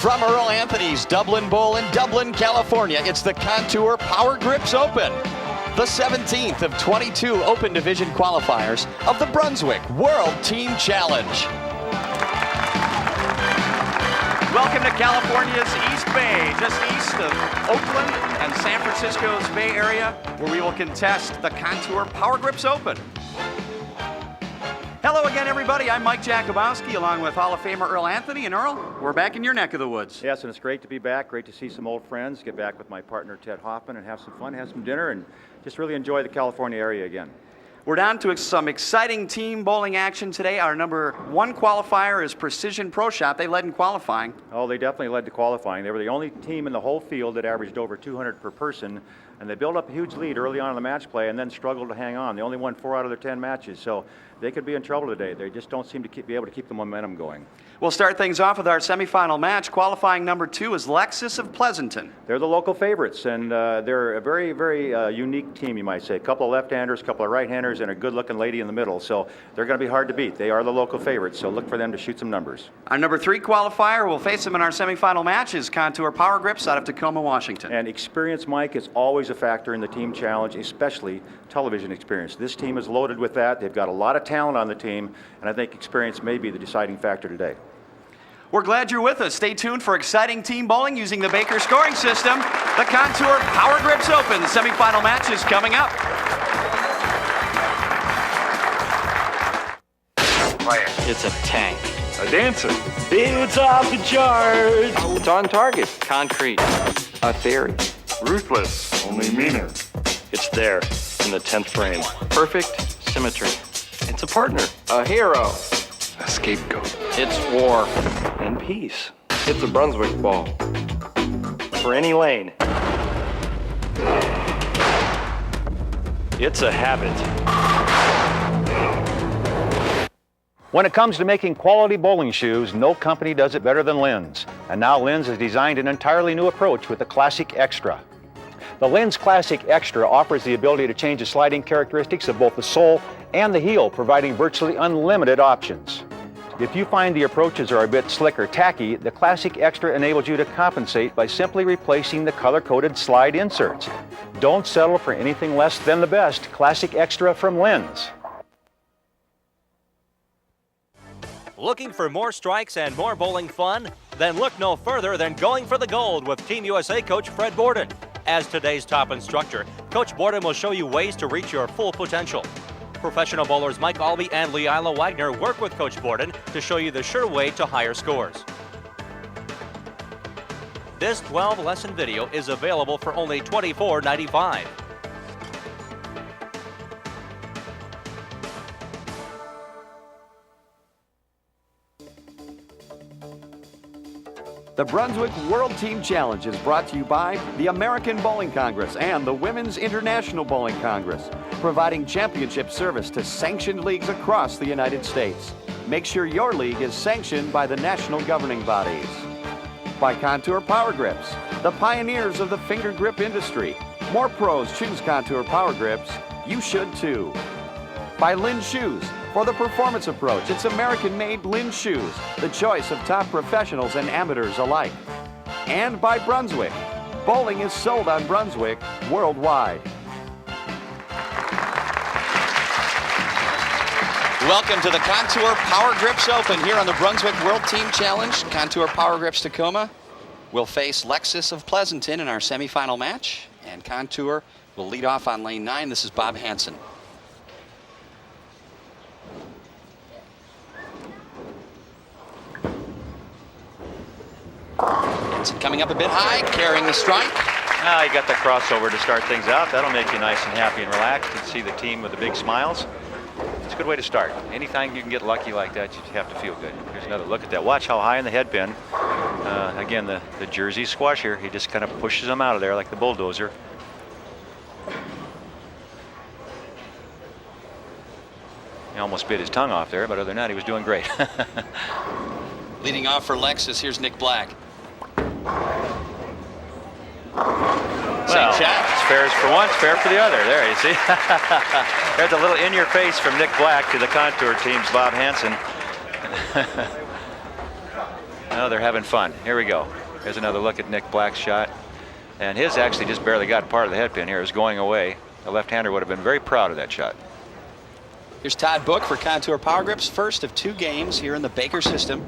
From Earl Anthony's Dublin Bowl in Dublin, California, it's the Contour Power Grips Open, the 17th of 22 Open Division qualifiers of the Brunswick World Team Challenge. Welcome to California's East Bay, just east of Oakland and San Francisco's Bay Area, where we will contest the Contour Power Grips Open. Hello again, everybody. I'm Mike Jakubowski, along with Hall of Famer Earl Anthony. And Earl, we're back in your neck of the woods. Yes, and it's great to be back. Great to see some old friends, get back with my partner Ted Hoffman and have some fun, have some dinner, and just really enjoy the California area again. We're down to some exciting team bowling action today. Our number one qualifier is Precision Pro Shop. They led in qualifying. Oh, they definitely led to qualifying. They were the only team in the whole field that averaged over 200 per person, and they built up a huge lead early on in the match play and then struggled to hang on. They only won 4 out of their 10 matches, so they could be in trouble today. They just don't seem to be able to keep the momentum going. We'll start things off with our semifinal match. Qualifying number 2 is Lexus of Pleasanton. They're the local favorites, and they're a very, very unique team, you might say. A couple of left-handers, a couple of right-handers, and a good-looking lady in the middle. So they're going to be hard to beat. They are the local favorites, so look for them to shoot some numbers. Our number 3 qualifier, we'll face them in our semifinal match, is Contour Power Grips out of Tacoma, Washington. And experience, Mike, is always a factor in the team challenge, especially television experience. This team is loaded with that. They've got a lot of talent on the team, and I think experience may be the deciding factor today. We're glad you're with us. Stay tuned for exciting team bowling using the Baker scoring system. The Contour Power Grips Open semifinal match is coming up. It's a tank. A dancer. It's off the charts. It's on target. Concrete. A theory. Ruthless, only meaner. It's there in the 10th frame. Perfect symmetry. It's a partner. A hero. A scapegoat. It's war and peace. It's a Brunswick ball. For any lane. It's a habit. When it comes to making quality bowling shoes, no company does it better than Linz. And now Linz has designed an entirely new approach with the Classic Extra. The Linz Classic Extra offers the ability to change the sliding characteristics of both the sole and the heel, providing virtually unlimited options. If you find the approaches are a bit slick or tacky, the Classic Extra enables you to compensate by simply replacing the color-coded slide inserts. Don't settle for anything less than the best. Classic Extra from Linz. Looking for more strikes and more bowling fun? Then look no further than Going for the Gold with Team USA coach Fred Borden. As today's top instructor, Coach Borden will show you ways to reach your full potential. Professional bowlers Mike Albee and Leila Wagner work with Coach Borden to show you the sure way to higher scores. This 12-lesson video is available for only $24.95. The Brunswick World Team Challenge is brought to you by the American Bowling Congress and the Women's International Bowling Congress, providing championship service to sanctioned leagues across the United States. Make sure your league is sanctioned by the national governing bodies. By Contour Power Grips, the pioneers of the finger grip industry. More pros choose Contour Power Grips. You should too. By Linz Shoes. For the performance approach, it's American-made Linz Shoes, the choice of top professionals and amateurs alike. And by Brunswick. Bowling is sold on Brunswick worldwide. Welcome to the Contour Power Grips Open here on the Brunswick World Team Challenge. Contour Power Grips Tacoma will face Lexus of Pleasanton in our semifinal match, and Contour will lead off on lane 9. This is Bob Hansen. Hansen coming up a bit high, carrying the strike. Now you got the crossover to start things out. That'll make you nice and happy and relaxed and see the team with the big smiles. It's a good way to start. Anytime you can get lucky like that, you have to feel good. Here's another look at that. Watch how high in the head pin. Again, the Jersey squasher, he just kind of pushes them out of there like the bulldozer. He almost bit his tongue off there, but other than that, he was doing great. Leading off for Lexus, here's Nick Black. Well, it's fair for one, it's fair for the other. There, you see. There's a little in your face from Nick Black to the Contour team's Bob Hansen. Oh, they're having fun. Here we go. Here's another look at Nick Black's shot. And his actually just barely got part of the head pin here. It was going away. The left-hander would have been very proud of that shot. Here's Todd Book for Contour Power Grips, first of 2 games here in the Baker system.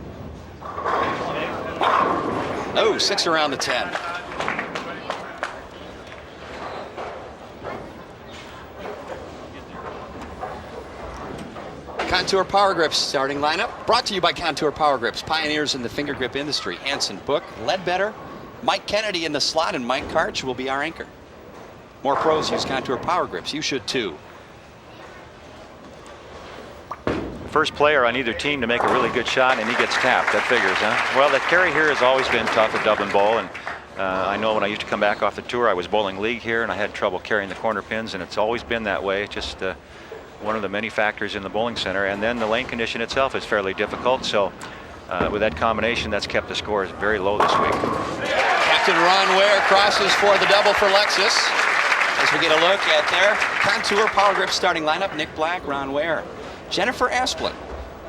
Oh, 6 around the 10. Contour Power Grips starting lineup, brought to you by Contour Power Grips, pioneers in the finger grip industry. Hansen, Book, Ledbetter, Mike Kennedy in the slot, and Mike Karch will be our anchor. More pros use Contour Power Grips. You should too. First player on either team to make a really good shot, and he gets tapped. That figures, huh? Well, the carry here has always been tough at Dublin Bowl, and I know when I used to come back off the tour, I was bowling league here, and I had trouble carrying the corner pins, and it's always been that way. It's just one of the many factors in the bowling center, and then the lane condition itself is fairly difficult. So with that combination, that's kept the scores very low this week. Captain Ron Ware crosses for the double for Lexus. As we get a look at their Contour Power Grip starting lineup, Nick Black, Ron Ware, Jennifer Asplin,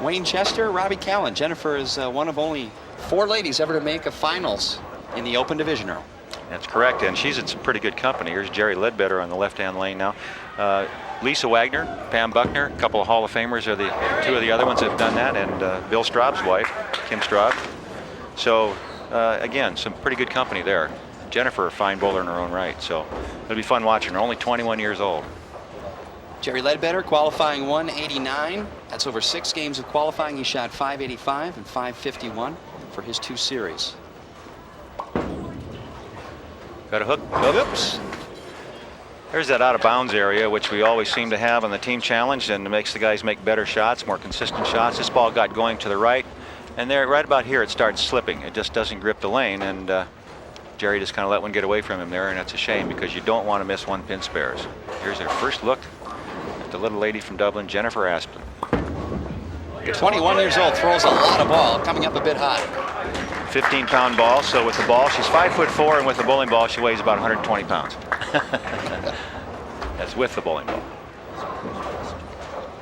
Wayne Chester, Robby Callan. Jennifer is one of only 4 ladies ever to make a finals in the Open Division, Earl. That's correct, and she's in some pretty good company. Here's Jerry Ledbetter on the left-hand lane now. Lisa Wagner, Pam Buckner, a couple of Hall of Famers are the 2 of the other ones that have done that, and Bill Straub's wife, Kim Straub. So again, some pretty good company there. Jennifer, a fine bowler in her own right, so it'll be fun watching her. Only 21 years old. Jerry Ledbetter qualifying 189. That's over 6 games of qualifying. He shot 585 and 551 for his 2 series. Got a hook. Oops. There's that out of bounds area, which we always seem to have on the team challenge, and it makes the guys make better shots, more consistent shots. This ball got going to the right, and there, right about here, it starts slipping. It just doesn't grip the lane, and Jerry just kind of let one get away from him there, and that's a shame because you don't want to miss 1 pin spares. Here's our first look at the little lady from Dublin, Jennifer Asplin. 21 years old, throws a lot of ball, coming up a bit high. 15-pound ball, so with the ball, she's 5'4", and with the bowling ball, she weighs about 120 pounds. That's with the bowling ball.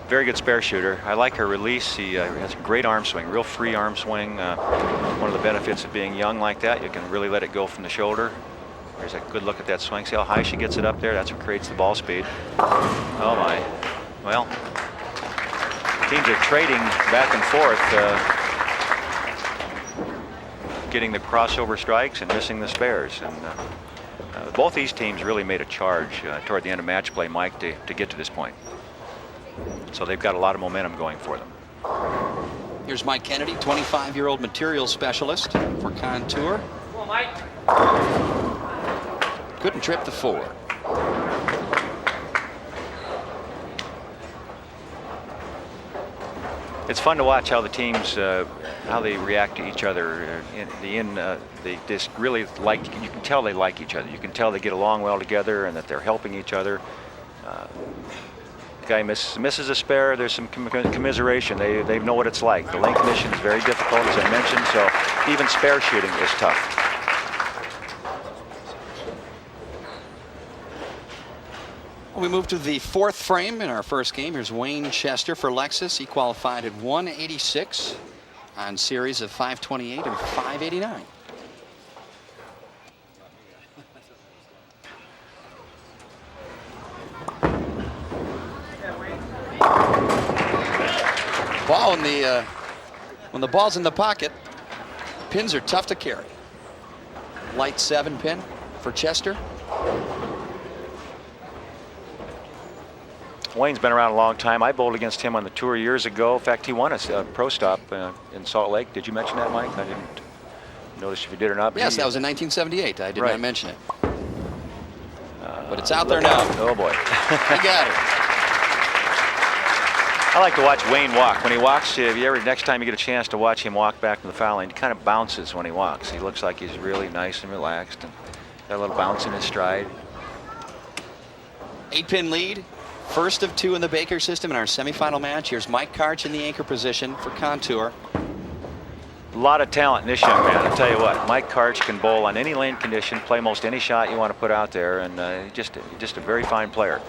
Very good spare shooter. I like her release. She has a great arm swing, real free arm swing. One of the benefits of being young like that, you can really let it go from the shoulder. There's a good look at that swing. See how high she gets it up there? That's what creates the ball speed. Oh my. Well, teams are trading back and forth, getting the crossover strikes and missing the spares. And both these teams really made a charge toward the end of match play, Mike, to get to this point. So they've got a lot of momentum going for them. Here's Mike Kennedy, 25-year-old materials specialist for Contour. Come on, Mike. Couldn't trip the 4. It's fun to watch how the teams, how they react to each other. They just really like. You can tell they like each other. You can tell they get along well together, and that they're helping each other. The guy misses a spare. There's some commiseration. They know what it's like. The lane condition is very difficult, as I mentioned. So even spare shooting is tough. We move to the 4th frame in our first game. Here's Wayne Chester for Lexus. He qualified at 186 on series of 528 and 589. Ball in the when the ball's in the pocket, pins are tough to carry. Light 7 pin for Chester. Wayne's been around a long time. I bowled against him on the tour years ago. In fact, he won a pro stop in Salt Lake. Did you mention that, Mike? I didn't notice if you did or not. Yes, that was in 1978. I did not mention it. But it's out there now. Oh, boy. He got it. I like to watch Wayne walk. When he walks, next time you get a chance to watch him walk back to the foul line, he kind of bounces when he walks. He looks like he's really nice and relaxed and got a little bounce in his stride. 8-pin lead. First of 2 in the Baker system in our semifinal match. Here's Mike Karch in the anchor position for Contour. A lot of talent in this young man. I'll tell you what, Mike Karch can bowl on any lane condition, play most any shot you want to put out there, and just a very fine player.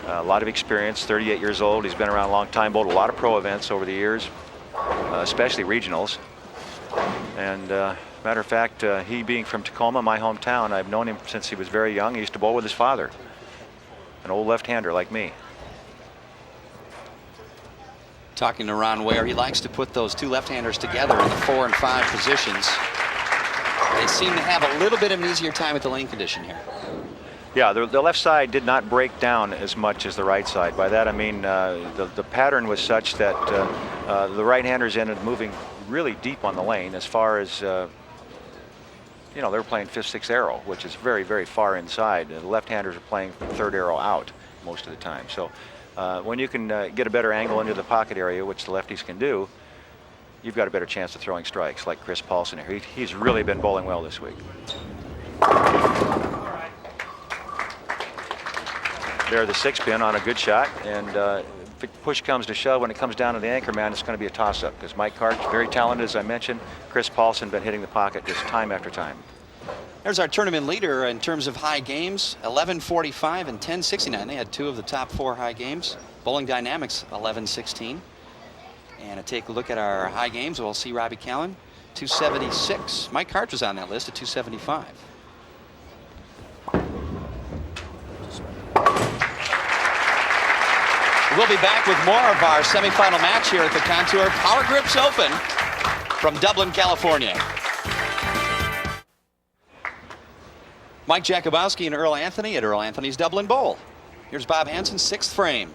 A lot of experience, 38 years old. He's been around a long time, bowled a lot of pro events over the years, especially regionals. And matter of fact, he being from Tacoma, my hometown, I've known him since he was very young. He used to bowl with his father, an old left-hander like me. Talking to Ron Ware, he likes to put those two left-handers together in the 4 and 5 positions. They seem to have a little bit of an easier time with the lane condition here. Yeah, the left side did not break down as much as the right side. By that I mean the pattern was such that the right-handers ended up moving really deep on the lane as far as, you know, they were playing 5th, 6th arrow, which is very, very far inside. The left-handers are playing 3rd arrow out most of the time. So when you can get a better angle into the pocket area, which the lefties can do, you've got a better chance of throwing strikes like Chris Paulson here. He's really been bowling well this week. There, the 6-pin on a good shot, and if push comes to shove, when it comes down to the anchor man, it's going to be a toss-up because Mike Karch, very talented as I mentioned. Chris Paulson been hitting the pocket just time after time. There's our tournament leader in terms of high games, 1145 and 1069. They had 2 of the top 4 high games. Bowling Dynamics 1116. And to take a look at our high games, we'll see Robby Callan 276. Mike Karch was on that list at 275. We'll be back with more of our semifinal match here at the Contour Power Grips Open from Dublin, California. Mike Jakubowski and Earl Anthony at Earl Anthony's Dublin Bowl. Here's Bob Hansen's 6th frame.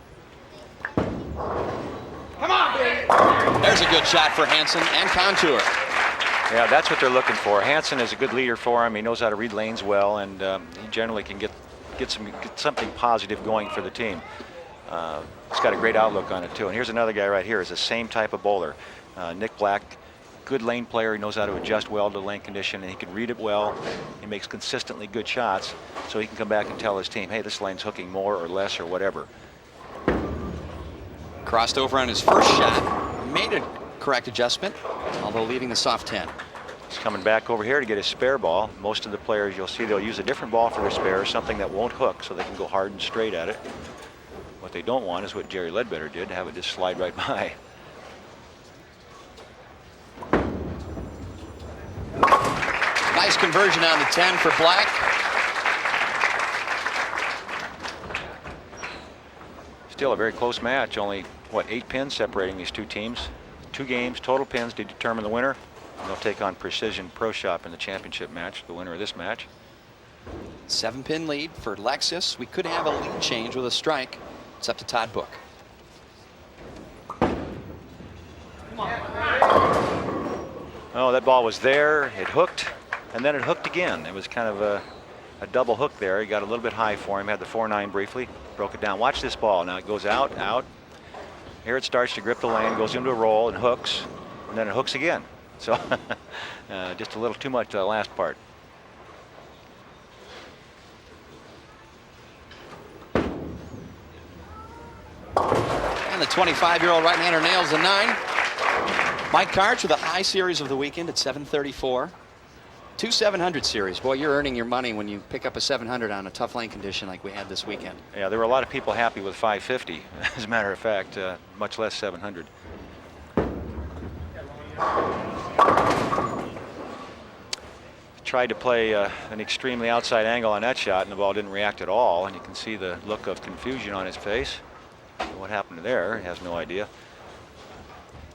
Come on, baby. There's a good shot for Hansen and Contour. Yeah, that's what they're looking for. Hansen is a good leader for him. He knows how to read lanes well, and he generally can get something positive going for the team. He's got a great outlook on it too. And here's another guy right here. Is the same type of bowler. Nick Black, good lane player. He knows how to adjust well to lane condition, and he can read it well. He makes consistently good shots, so he can come back and tell his team, hey, this lane's hooking more or less or whatever. Crossed over on his first shot, made a correct adjustment, although leaving the soft 10. He's coming back over here to get his spare ball. Most of the players, you'll see, they'll use a different ball for their spare, something that won't hook, so they can go hard and straight at it. What they don't want is what Jerry Ledbetter did, to have it just slide right by. Nice conversion on the 10 for Black. Still a very close match. Only, what, 8 pins separating these two teams. 2 games, total pins to determine the winner. And they'll take on Precision Pro Shop in the championship match, the winner of this match. 7-pin lead for Lexus. We could have a lead change with a strike. It's up to Todd Book. Oh, that ball was there. It hooked, and then it hooked again. It was kind of a double hook there. He got a little bit high for him. Had the 4-9 briefly. Broke it down. Watch this ball. Now it goes out, out. Here it starts to grip the lane, goes into a roll and hooks, and then it hooks again. So just a little too much last part. And the 25-year-old right-hander nails the 9. Mike Karch with a high series of the weekend at 734. 2 700 series. Boy, you're earning your money when you pick up a 700 on a tough lane condition like we had this weekend. Yeah, there were a lot of people happy with 550, as a matter of fact, much less 700. Tried to play an extremely outside angle on that shot, and the ball didn't react at all, and you can see the look of confusion on his face. What happened there? He has no idea.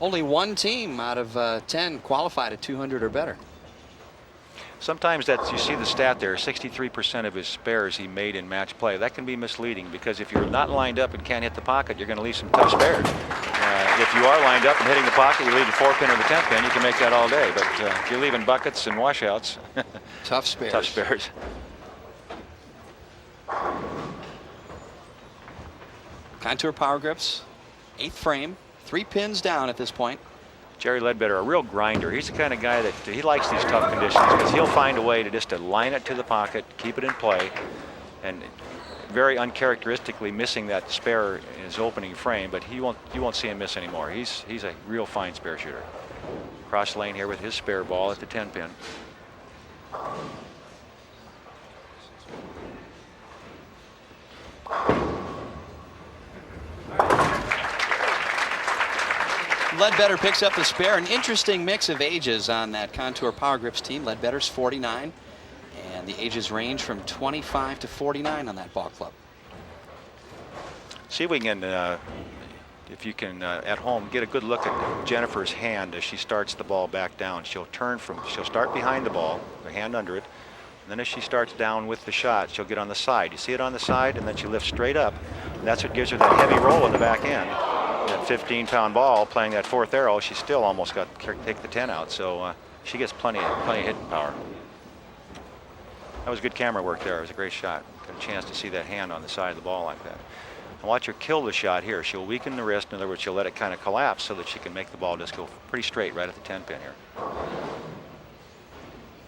Only one team out of 10 qualified at 200 or better. Sometimes you see the stat there, 63% of his spares he made in match play. That can be misleading because if you're not lined up and can't hit the pocket, you're going to leave some tough spares. If you are lined up and hitting the pocket, you leave the 4-pin or the 10-pin, you can make that all day. But if you're leaving buckets and washouts, tough spares. Tough spares. Contour Power Grips, 8th frame, 3 pins down at this point. Jerry Ledbetter, a real grinder. He's the kind of guy that he likes these tough conditions because he'll find a way to just line it to the pocket, keep it in play, and very uncharacteristically missing that spare in his opening frame, but you won't see him miss anymore. He's a real fine spare shooter. Cross lane here with his spare ball at the 10-pin. Ledbetter picks up the spare. An interesting mix of ages on that Contour Power Grips team. Ledbetter's 49, and the ages range from 25 to 49 on that ball club. See if we can, if you can, at home, get a good look at Jennifer's hand as she starts the ball back down. She'll start behind the ball, her hand under it. And then as she starts down with the shot, she'll get on the side. You see it on the side, and then she lifts straight up. And that's what gives her that heavy roll in the back end. That 15-pound ball playing that fourth arrow, she still almost got to take the 10 out. So she gets plenty of hitting power. That was good camera work there. It was a great shot. Got a chance to see that hand on the side of the ball like that. And watch her kill the shot here. She'll weaken the wrist. In other words, she'll let it kind of collapse so that she can make the ball just go pretty straight right at the 10 pin here.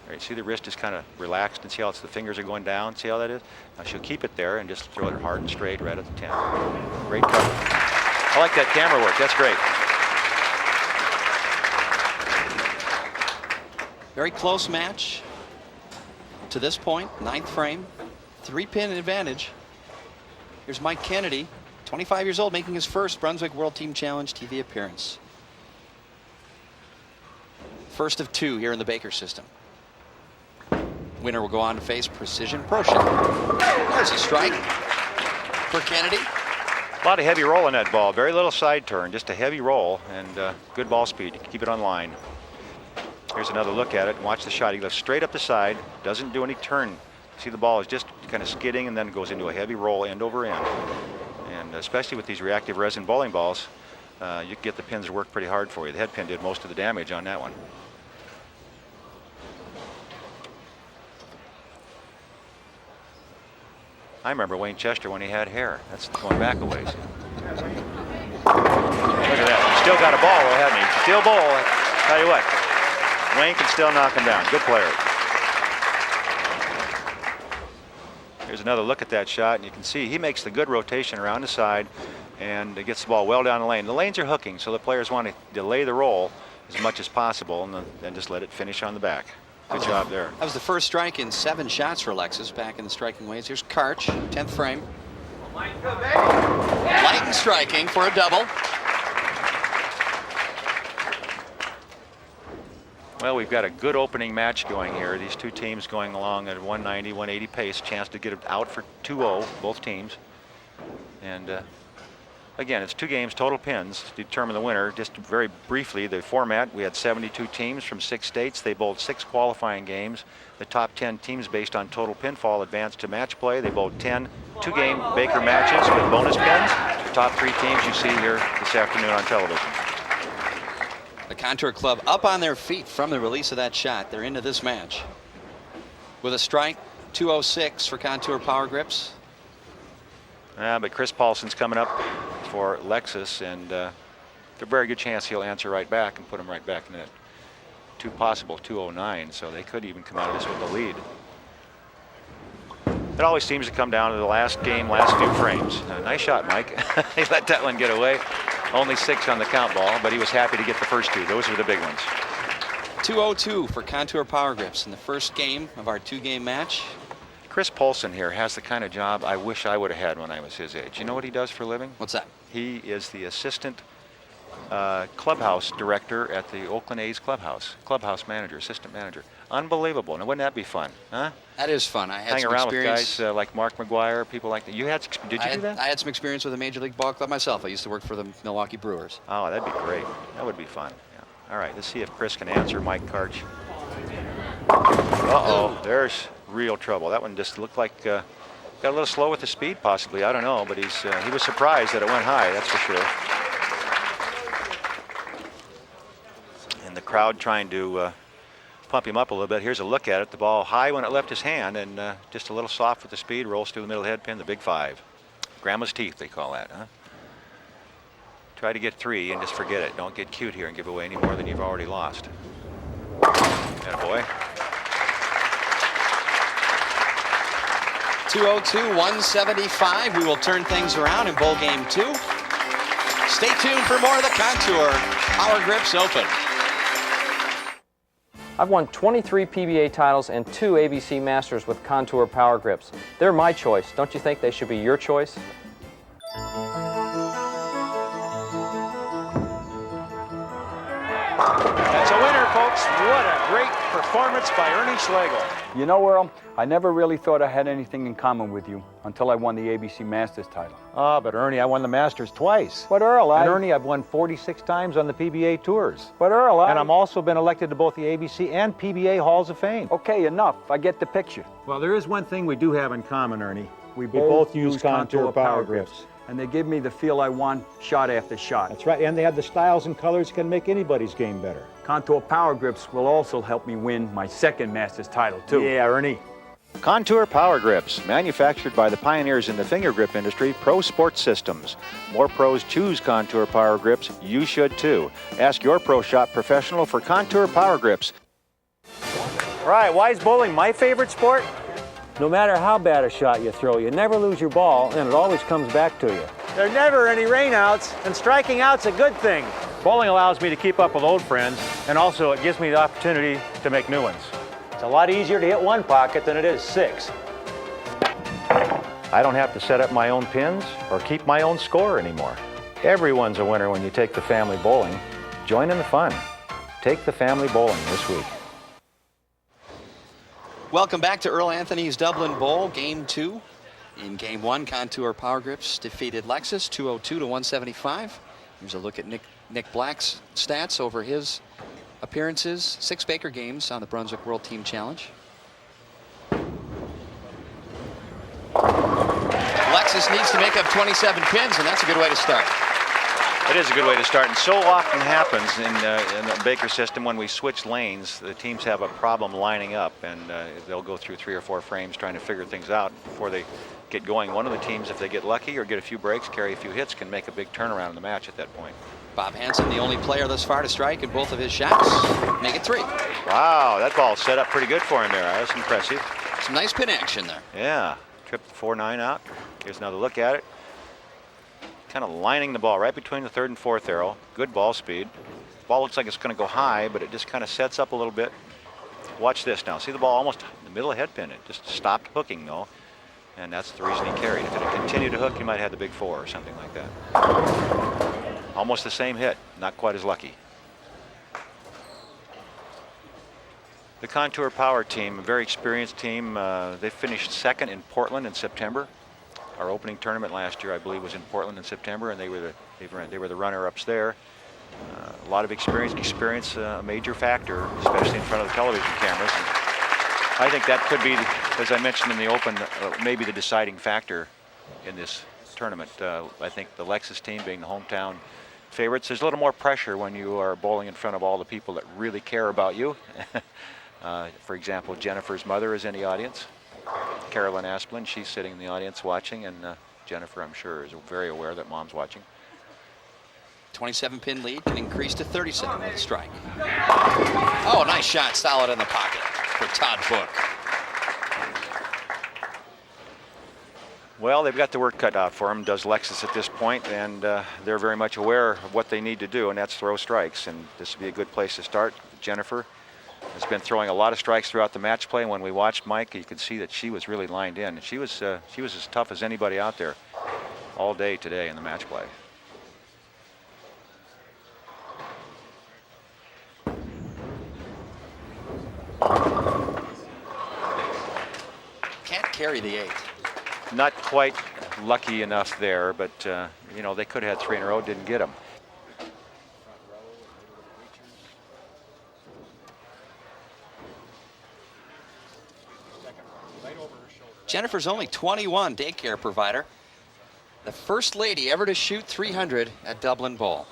All right, see the wrist is kind of relaxed, and see how the fingers are going down. See how that is? Now she'll keep it there and just throw it hard and straight right at the 10. Great cover. I like that camera work. That's great. Very close match to this point. 9th frame, 3-pin advantage. Here's Mike Kennedy, 25 years old, making his first Brunswick World Team Challenge TV appearance. First of 2 here in the Baker system. Winner will go on to face Precision Proshin. There's a strike for Kennedy. A lot of heavy roll in that ball. Very little side turn, just a heavy roll, and good ball speed. Keep it on line. Here's another look at it. Watch the shot. He goes straight up the side, doesn't do any turn. See, the ball is just kind of skidding and then goes into a heavy roll end over end. And especially with these reactive resin bowling balls, you can get the pins to work pretty hard for you. The head pin did most of the damage on that one. I remember Wayne Chester when he had hair. That's going back a ways. Look at that. He's still got a ball, though, hasn't he? Still bowl. Tell you what, Wayne can still knock him down. Good player. Here's another look at that shot, and you can see he makes the good rotation around the side and gets the ball well down the lane. The lanes are hooking, so the players want to delay the roll as much as possible and then just let it finish on the back. Good job there. That was the first strike in 7 shots for Lexus back in the striking ways. Here's Karch, 10th frame. Light and striking for a double. Well, we've got a good opening match going here. These two teams going along at 190, 180 pace. Chance to get it out for 2-0, both teams. And again, it's 2 games, total pins to determine the winner. Just very briefly, the format, we had 72 teams from 6 states. They bowled 6 qualifying games. The top 10 teams based on total pinfall advanced to match play. They bowled 10 2-game Baker matches with bonus pins. The top 3 teams you see here this afternoon on television. The Contour Club up on their feet from the release of that shot. They're into this match. With a strike, 206 for Contour Power Grips. But Chris Paulson's coming up for Lexus, and there's a very good chance he'll answer right back and put him right back in that possible 209, so they could even come out of this with the lead. It always seems to come down to the last game, last few frames. Nice shot, Mike. He let that one get away. Only 6 on the count ball, but he was happy to get the first 2. Those are the big ones. 202 for Contour Power Grips in the first game of our 2-game match. Chris Paulson here has the kind of job I wish I would have had when I was his age. You know what he does for a living? What's that? He is the assistant clubhouse director at the Oakland A's clubhouse. Clubhouse manager, assistant manager. Unbelievable. Now, wouldn't that be fun? Huh? That is fun. I had Hang some around with experience. guys like Mark McGuire, people like that. Did you do that? I had some experience with a Major League Ball Club myself. I used to work for the Milwaukee Brewers. Oh, that'd be great. That would be fun. Yeah. All right, let's see if Chris can answer Mike Karch. Uh-oh, there's real trouble. That one just looked like got a little slow with the speed, possibly. I don't know, but he was surprised that it went high, that's for sure. And the crowd trying to pump him up a little bit. Here's a look at it. The ball high when it left his hand, and just a little soft with the speed, rolls through the middle head pin, the big 5. Grandma's teeth, they call that, huh? Try to get 3 and just forget it. Don't get cute here and give away any more than you've already lost. Attaboy. 202, 175. We will turn things around in bowl game 2. Stay tuned for more of the Contour Power Grips Open. I've won 23 PBA titles and 2 ABC Masters with Contour Power Grips. They're my choice. Don't you think they should be your choice? performance by Ernie Schlegel. You know, Earl, I never really thought I had anything in common with you until I won the ABC Masters title. Ah, but Ernie, I won the Masters twice. But Earl, And Ernie, I've won 46 times on the PBA tours. But Earl, And I'm also been elected to both the ABC and PBA Halls of Fame. Okay, enough. I get the picture. Well, there is one thing we do have in common, Ernie. We both use Contour Power Grips. And they give me the feel I want shot after shot. That's right, and they have the styles and colors that can make anybody's game better. Contour Power Grips will also help me win my second Masters title, too. Yeah, Ernie. Contour Power Grips, manufactured by the pioneers in the finger grip industry, Pro Sports Systems. More pros choose Contour Power Grips. You should too. Ask your Pro Shop professional for Contour Power Grips. All right, why is bowling my favorite sport? No matter how bad a shot you throw, you never lose your ball, and it always comes back to you. There are never any rainouts, and striking out's a good thing. Bowling allows me to keep up with old friends, and also it gives me the opportunity to make new ones. It's a lot easier to hit one pocket than it is 6. I don't have to set up my own pins or keep my own score anymore. Everyone's a winner when you take the family bowling. Join in the fun. Take the family bowling this week. Welcome back to Earl Anthony's Dublin Bowl, Game 2. In Game 1, Contour Power Grips defeated Lexus 202 to 175. Here's a look at Nick Black's stats over his appearances. 6 Baker games on the Brunswick World Team Challenge. Lexus needs to make up 27 pins, and that's a good way to start. It is a good way to start, and so often happens in the Baker system when we switch lanes. The teams have a problem lining up, and they'll go through 3 or 4 frames trying to figure things out before they get going. One of the teams, if they get lucky or get a few breaks, carry a few hits, can make a big turnaround in the match at that point. Bob Hansen, the only player thus far to strike in both of his shots. Make it 3. Wow, that ball set up pretty good for him there. That's impressive. Some nice pin action there. Yeah, tripped the 4-9 out. Here's another look at it. Kind of lining the ball right between the 3rd and 4th arrow. Good ball speed. Ball looks like it's going to go high, but it just kind of sets up a little bit. Watch this now. See the ball almost in the middle of head pin. It just stopped hooking though, and that's the reason he carried. If it had continued to hook, he might have had the big 4 or something like that. Almost the same hit, not quite as lucky. The Contour Power team, a very experienced team. They finished 2nd in Portland in September. Our opening tournament last year, I believe, was in Portland in September, and they were the runner-ups there. A lot of experience, a major factor, especially in front of the television cameras. And I think that could be, as I mentioned in the Open, maybe the deciding factor in this tournament. I think the Lexus team, being the hometown favorites, there's a little more pressure when you are bowling in front of all the people that really care about you. For example, Jennifer's mother is in the audience. Carolyn Asplin, she's sitting in the audience watching, and Jennifer, I'm sure, is very aware that Mom's watching. 27 pin lead can increase to 37 with a strike. Oh, nice shot, solid in the pocket for Todd Book. Well, they've got the work cut out for them, does Lexus at this point, and they're very much aware of what they need to do, and that's throw strikes, and this would be a good place to start. Jennifer has been throwing a lot of strikes throughout the match play, and when we watched Mike, you could see that she was really lined in. And she was as tough as anybody out there all day today in the match play. Can't carry the 8. Not quite lucky enough there, but you know, they could have had 3 in a row, didn't get them. Jennifer's only 21, daycare provider. The first lady ever to shoot 300 at Dublin Bowl.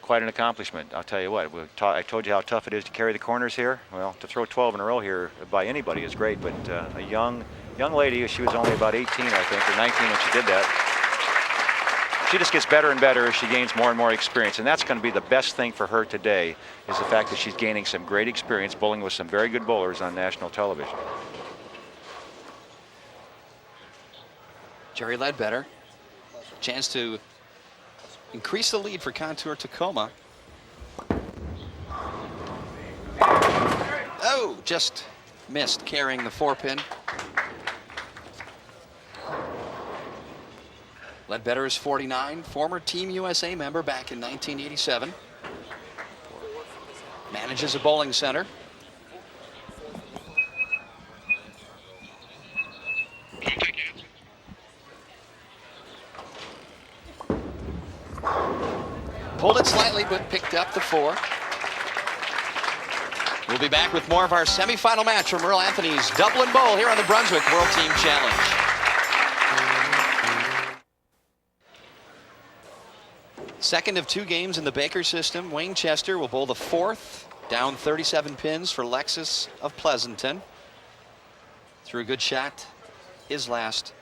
Quite an accomplishment, I'll tell you what. I told you how tough it is to carry the corners here. Well, to throw 12 in a row here by anybody is great, but a young lady, she was only about 18, I think, or 19 when she did that. She just gets better and better as she gains more and more experience, and that's going to be the best thing for her today, is the fact that she's gaining some great experience bowling with some very good bowlers on national television. Jerry Ledbetter, chance to increase the lead for Contour Tacoma. Oh, just missed carrying the 4-pin. Ledbetter is 49, former Team USA member back in 1987. Manages a bowling center. Pulled it slightly, but picked up the 4. We'll be back with more of our semifinal match from Earl Anthony's Dublin Bowl here on the Brunswick World Team Challenge. Second of 2 games in the Baker system. Wayne Chester will bowl the 4th, down 37 pins for Lexus of Pleasanton. Threw a good shot, his last,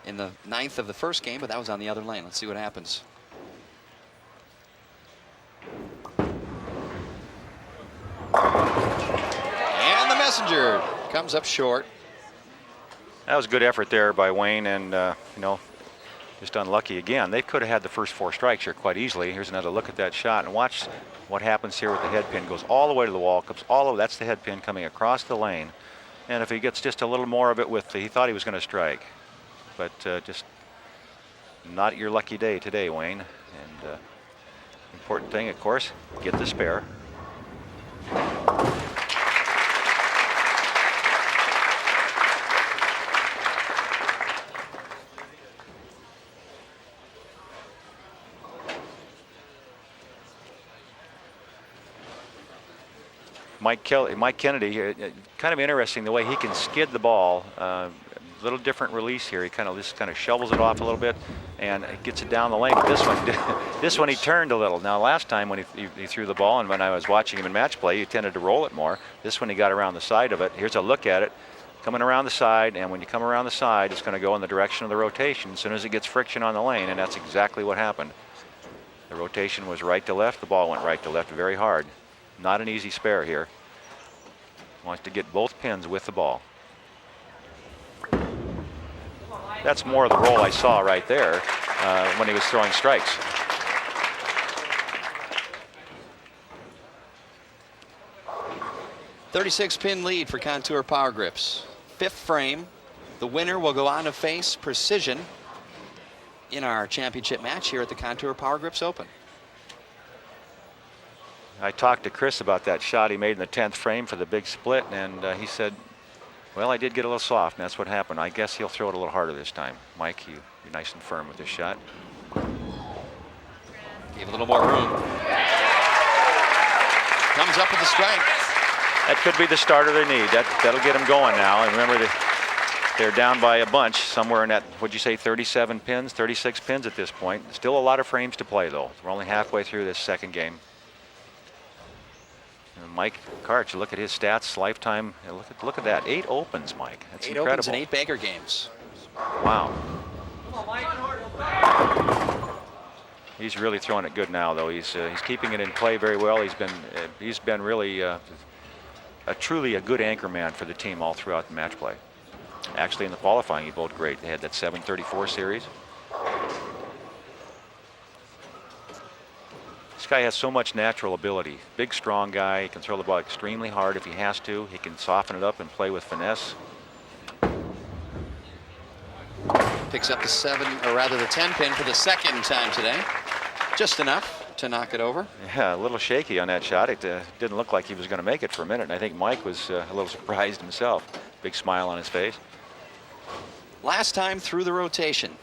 in the 9th of the first game, but that was on the other lane. Let's see what happens. And the messenger comes up short. That was a good effort there by Wayne, and you know, just unlucky again. They could have had the first 4 strikes here quite easily. Here's another look at that shot, and watch what happens here with the head pin. Goes all the way to the wall, comes all over. That's the head pin coming across the lane. And if he gets just a little more of it with he thought he was going to strike, but just not your lucky day today, Wayne. And important thing, of course, get the spare. Mike Kennedy, kind of interesting the way he can skid the ball. A little different release here. He kind of shovels it off a little bit and gets it down the lane. But this one he turned a little. Now last time when he threw the ball, and when I was watching him in match play, he tended to roll it more. This one he got around the side of it. Here's a look at it, coming around the side, and when you come around the side, it's going to go in the direction of the rotation as soon as it gets friction on the lane, and that's exactly what happened. The rotation was right to left. The ball went right to left very hard. Not an easy spare here. Wants to get both pins with the ball. That's more of the roll I saw right there when he was throwing strikes. .36-pin lead for Contour Power Grips. 5th frame. The winner will go on to face Precision in our championship match here at the Contour Power Grips Open. I talked to Chris about that shot he made in the 10th frame for the big split, and he said, well, I did get a little soft, and that's what happened. I guess he'll throw it a little harder this time. Mike, you be nice and firm with this shot. Gave a little more room. Comes up with the strike. That could be the starter they need. That'll get them going now. And remember, they're down by a bunch, somewhere in that, what'd you say, 37 pins, 36 pins at this point. Still a lot of frames to play, though. We're only halfway through this second game. And Mike Karch, look at his stats, lifetime. Look at that, 8 opens, Mike. That's 8 incredible. opens and 8 Baker games. Wow. He's really throwing it good now, though. He's keeping it in play very well. He's been really truly a good anchor man for the team all throughout the match play. Actually, in the qualifying, he bowled great. They had that 734 series. This guy has so much natural ability. Big, strong guy. He can throw the ball extremely hard if he has to. He can soften it up and play with finesse. Picks up the 10 pin for the second time today. Just enough to knock it over. Yeah, a little shaky on that shot. It didn't look like he was going to make it for a minute. And I think Mike was a little surprised himself. Big smile on his face. Last time through the rotation.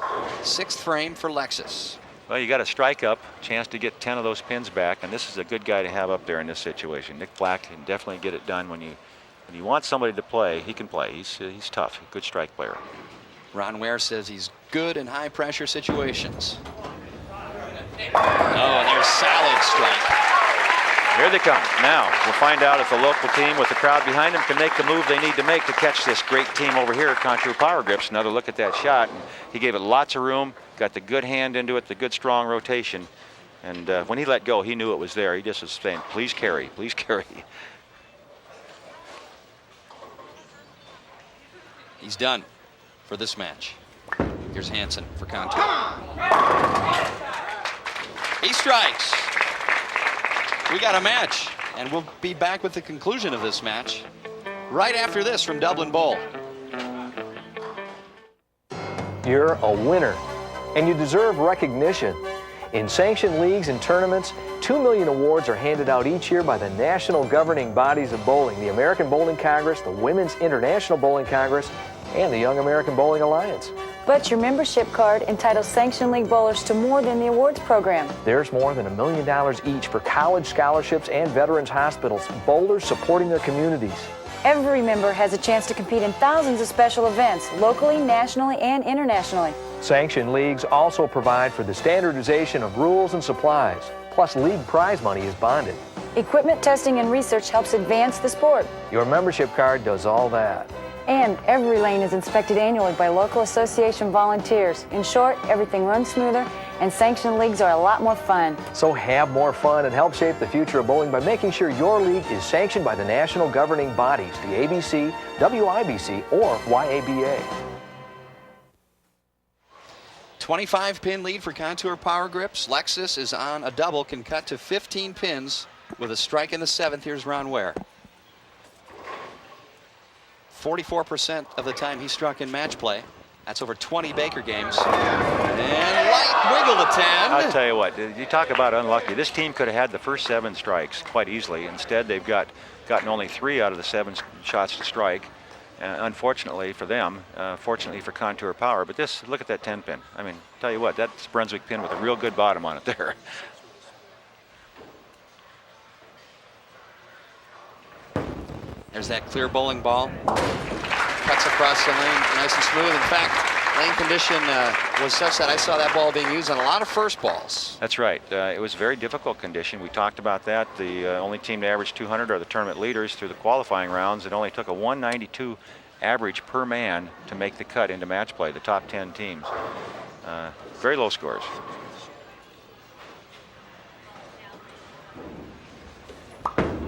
6th frame for Lexus. Well, you got a strike up, chance to get 10 of those pins back, and this is a good guy to have up there in this situation. Nick Black can definitely get it done when you want somebody to play. He can play. He's tough. A good strike player. Ron Ware says he's good in high pressure situations. Oh, and there's solid strike. Here they come. Now we'll find out if the local team with the crowd behind them can make the move they need to make to catch this great team over here at Contour Power Grips. Another look at that shot. And he gave it lots of room, got the good hand into it, the good strong rotation. And when he let go, he knew it was there. He just was saying, please carry, please carry. He's done for this match. Here's Hansen for Contour. He strikes. We got a match, and we'll be back with the conclusion of this match right after this from Dublin Bowl. You're a winner, and you deserve recognition. In sanctioned leagues and tournaments, 2 million awards are handed out each year by the national governing bodies of bowling, the American Bowling Congress, the Women's International Bowling Congress, and the Young American Bowling Alliance. But your membership card entitles sanctioned league bowlers to more than the awards program. There's more than $1 million each for college scholarships and veterans hospitals, bowlers supporting their communities. Every member has a chance to compete in thousands of special events, locally, nationally, and internationally. Sanctioned leagues also provide for the standardization of rules and supplies, plus league prize money is bonded. Equipment testing and research helps advance the sport. Your membership card does all that. And every lane is inspected annually by local association volunteers. In short, everything runs smoother, and sanctioned leagues are a lot more fun. So have more fun and help shape the future of bowling by making sure your league is sanctioned by the national governing bodies, the ABC, WIBC, or YABA. 25-pin lead for Contour Power Grips. Lexus is on a double, can cut to 15 pins with a strike in the 7th. Here's Ron Ware. 44% of the time he struck in match play. That's over 20 Baker games. And light wiggle to 10. I'll tell you what, you talk about unlucky. This team could have had the first 7 strikes quite easily. Instead, they've gotten only 3 out of the 7 shots to strike. Unfortunately for them, fortunately for Contour Power. But this, look at that 10 pin. I mean, tell you what, that's Brunswick pin with a real good bottom on it there. There's that clear bowling ball. Cuts across the lane nice and smooth. In fact, lane condition was such that I saw that ball being used on a lot of first balls. That's right. It was very difficult condition. We talked about that. The only team to average 200 are the tournament leaders through the qualifying rounds. It only took a 192 average per man to make the cut into match play, the top 10 teams. Very low scores.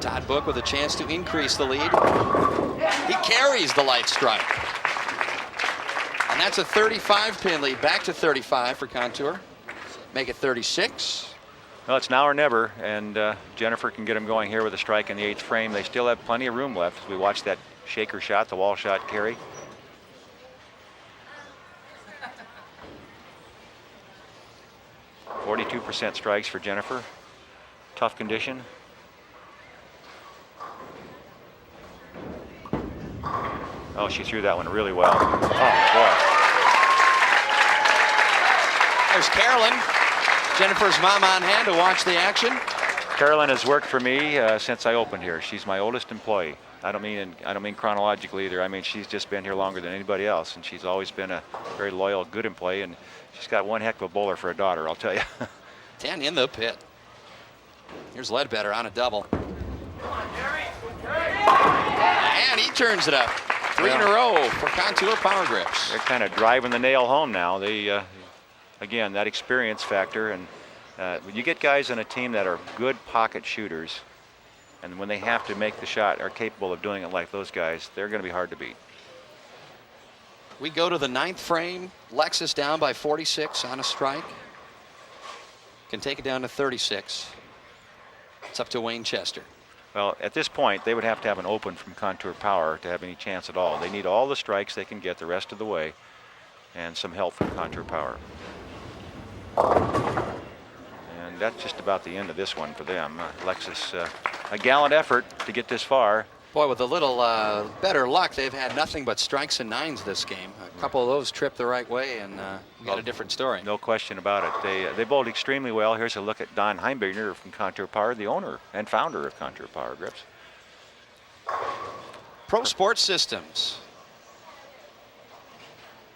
Todd Book with a chance to increase the lead. He carries the light strike. And that's a 35-pin lead, back to 35 for Contour. Make it 36. Well, it's now or never, and Jennifer can get them going here with a strike in the 8th frame. They still have plenty of room left as we watch that shaker shot, the wall shot carry. %42 strikes for Jennifer. Tough condition. Oh, she threw that one really well. Oh, boy. There's Carolyn, Jennifer's mom on hand to watch the action. Carolyn has worked for me since I opened here. She's my oldest employee. I don't mean chronologically either. I mean, she's just been here longer than anybody else, and she's always been a very loyal, good employee, and she's got one heck of a bowler for a daughter, I'll tell you. 10 in the pit. Here's Ledbetter on a double. And he turns it up. 3 in a row for Contour Power Grips. They're kind of driving the nail home now. They, again, that experience factor, and when you get guys on a team that are good pocket shooters, and when they have to make the shot, are capable of doing it like those guys, they're going to be hard to beat. We go to the 9th frame. Lexus down by 46 on a strike. Can take it down to 36. It's up to Wayne Chester. Well, at this point, they would have to have an open from Contour Power to have any chance at all. They need all the strikes they can get the rest of the way, and some help from Contour Power. And that's just about the end of this one for them. Lexus, a gallant effort to get this far. Boy, with a little better luck, they've had nothing but strikes and 9s this game. A couple of those tripped the right way, and got a different story. No question about it. They bowled extremely well. Here's a look at Don Heimberger from Contour Power, the owner and founder of Contour Power Grips. Pro Sports Systems.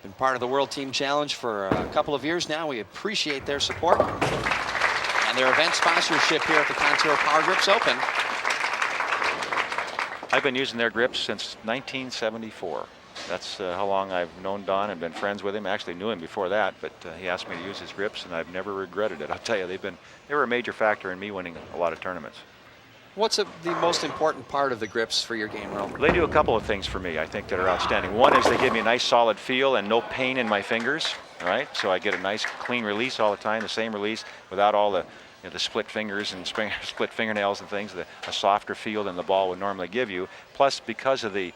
Been part of the World Team Challenge for a couple of years now. We appreciate their support and their event sponsorship here at the Contour Power Grips Open. I've been using their grips since 1974. That's how long I've known Don and been friends with him. I actually knew him before that, but he asked me to use his grips, and I've never regretted it. I'll tell you, they were a major factor in me winning a lot of tournaments. What's the most important part of the grips for your game, Earl? They do a couple of things for me, I think, that are outstanding. One is they give me a nice solid feel and no pain in my fingers, all right? So I get a nice clean release all the time, the same release without all the the split fingers and split fingernails and things, a softer feel than the ball would normally give you. Plus, because of the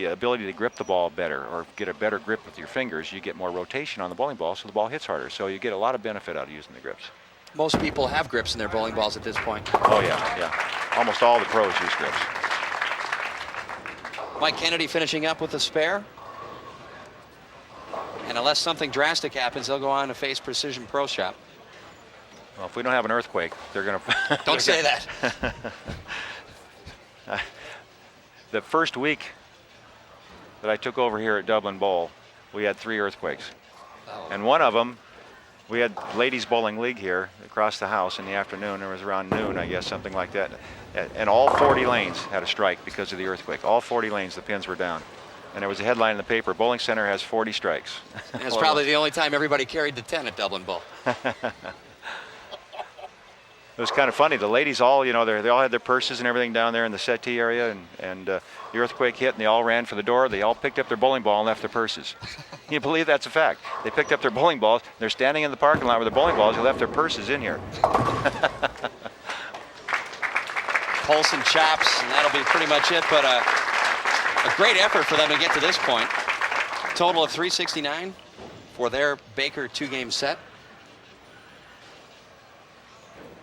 ability to grip the ball better or get a better grip with your fingers, you get more rotation on the bowling ball, so the ball hits harder. So you get a lot of benefit out of using the grips. Most people have grips in their bowling balls at this point. Oh, yeah. Almost all the pros use grips. Mike Kennedy finishing up with a spare. And unless something drastic happens, they'll go on to face Precision Pro Shop. Well, if we don't have an earthquake, they're going to... Don't say that. The first week that I took over here at Dublin Bowl, we had 3 earthquakes. Oh. And one of them, we had ladies bowling league here across the house in the afternoon. It was around noon, I guess, something like that. And all 40 lanes had a strike because of the earthquake. All 40 lanes, the pins were down. And there was a headline in the paper, Bowling Center has 40 strikes. And it's probably the only time everybody carried the 10 at Dublin Bowl. It was kind of funny. The ladies all, you know, they all had their purses and everything down there in the settee area, and the earthquake hit, and they all ran for the door. They all picked up their bowling ball and left their purses. Can you believe that's a fact? They picked up their bowling balls. They're standing in the parking lot with their bowling balls. They left their purses in here. Pulse and chops, and that'll be pretty much it. But a great effort for them to get to this point. Total of 369 for their Baker 2-game set.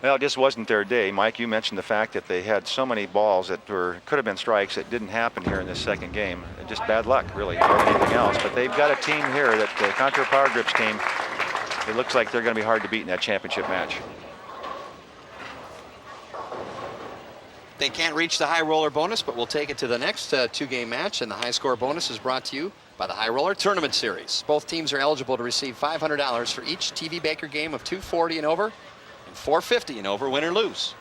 Well, it just wasn't their day. Mike, you mentioned the fact that they had so many balls that could have been strikes that didn't happen here in this second game. Just bad luck, really, more than anything else. But they've got a team here, that the Contour Power Grips team, it looks like they're going to be hard to beat in that championship match. They can't reach the high roller bonus, but we'll take it to the next 2-game match, and the high score bonus is brought to you by the High Roller Tournament Series. Both teams are eligible to receive $500 for each TV Baker game of 240 and over, and 450 and over, win or lose.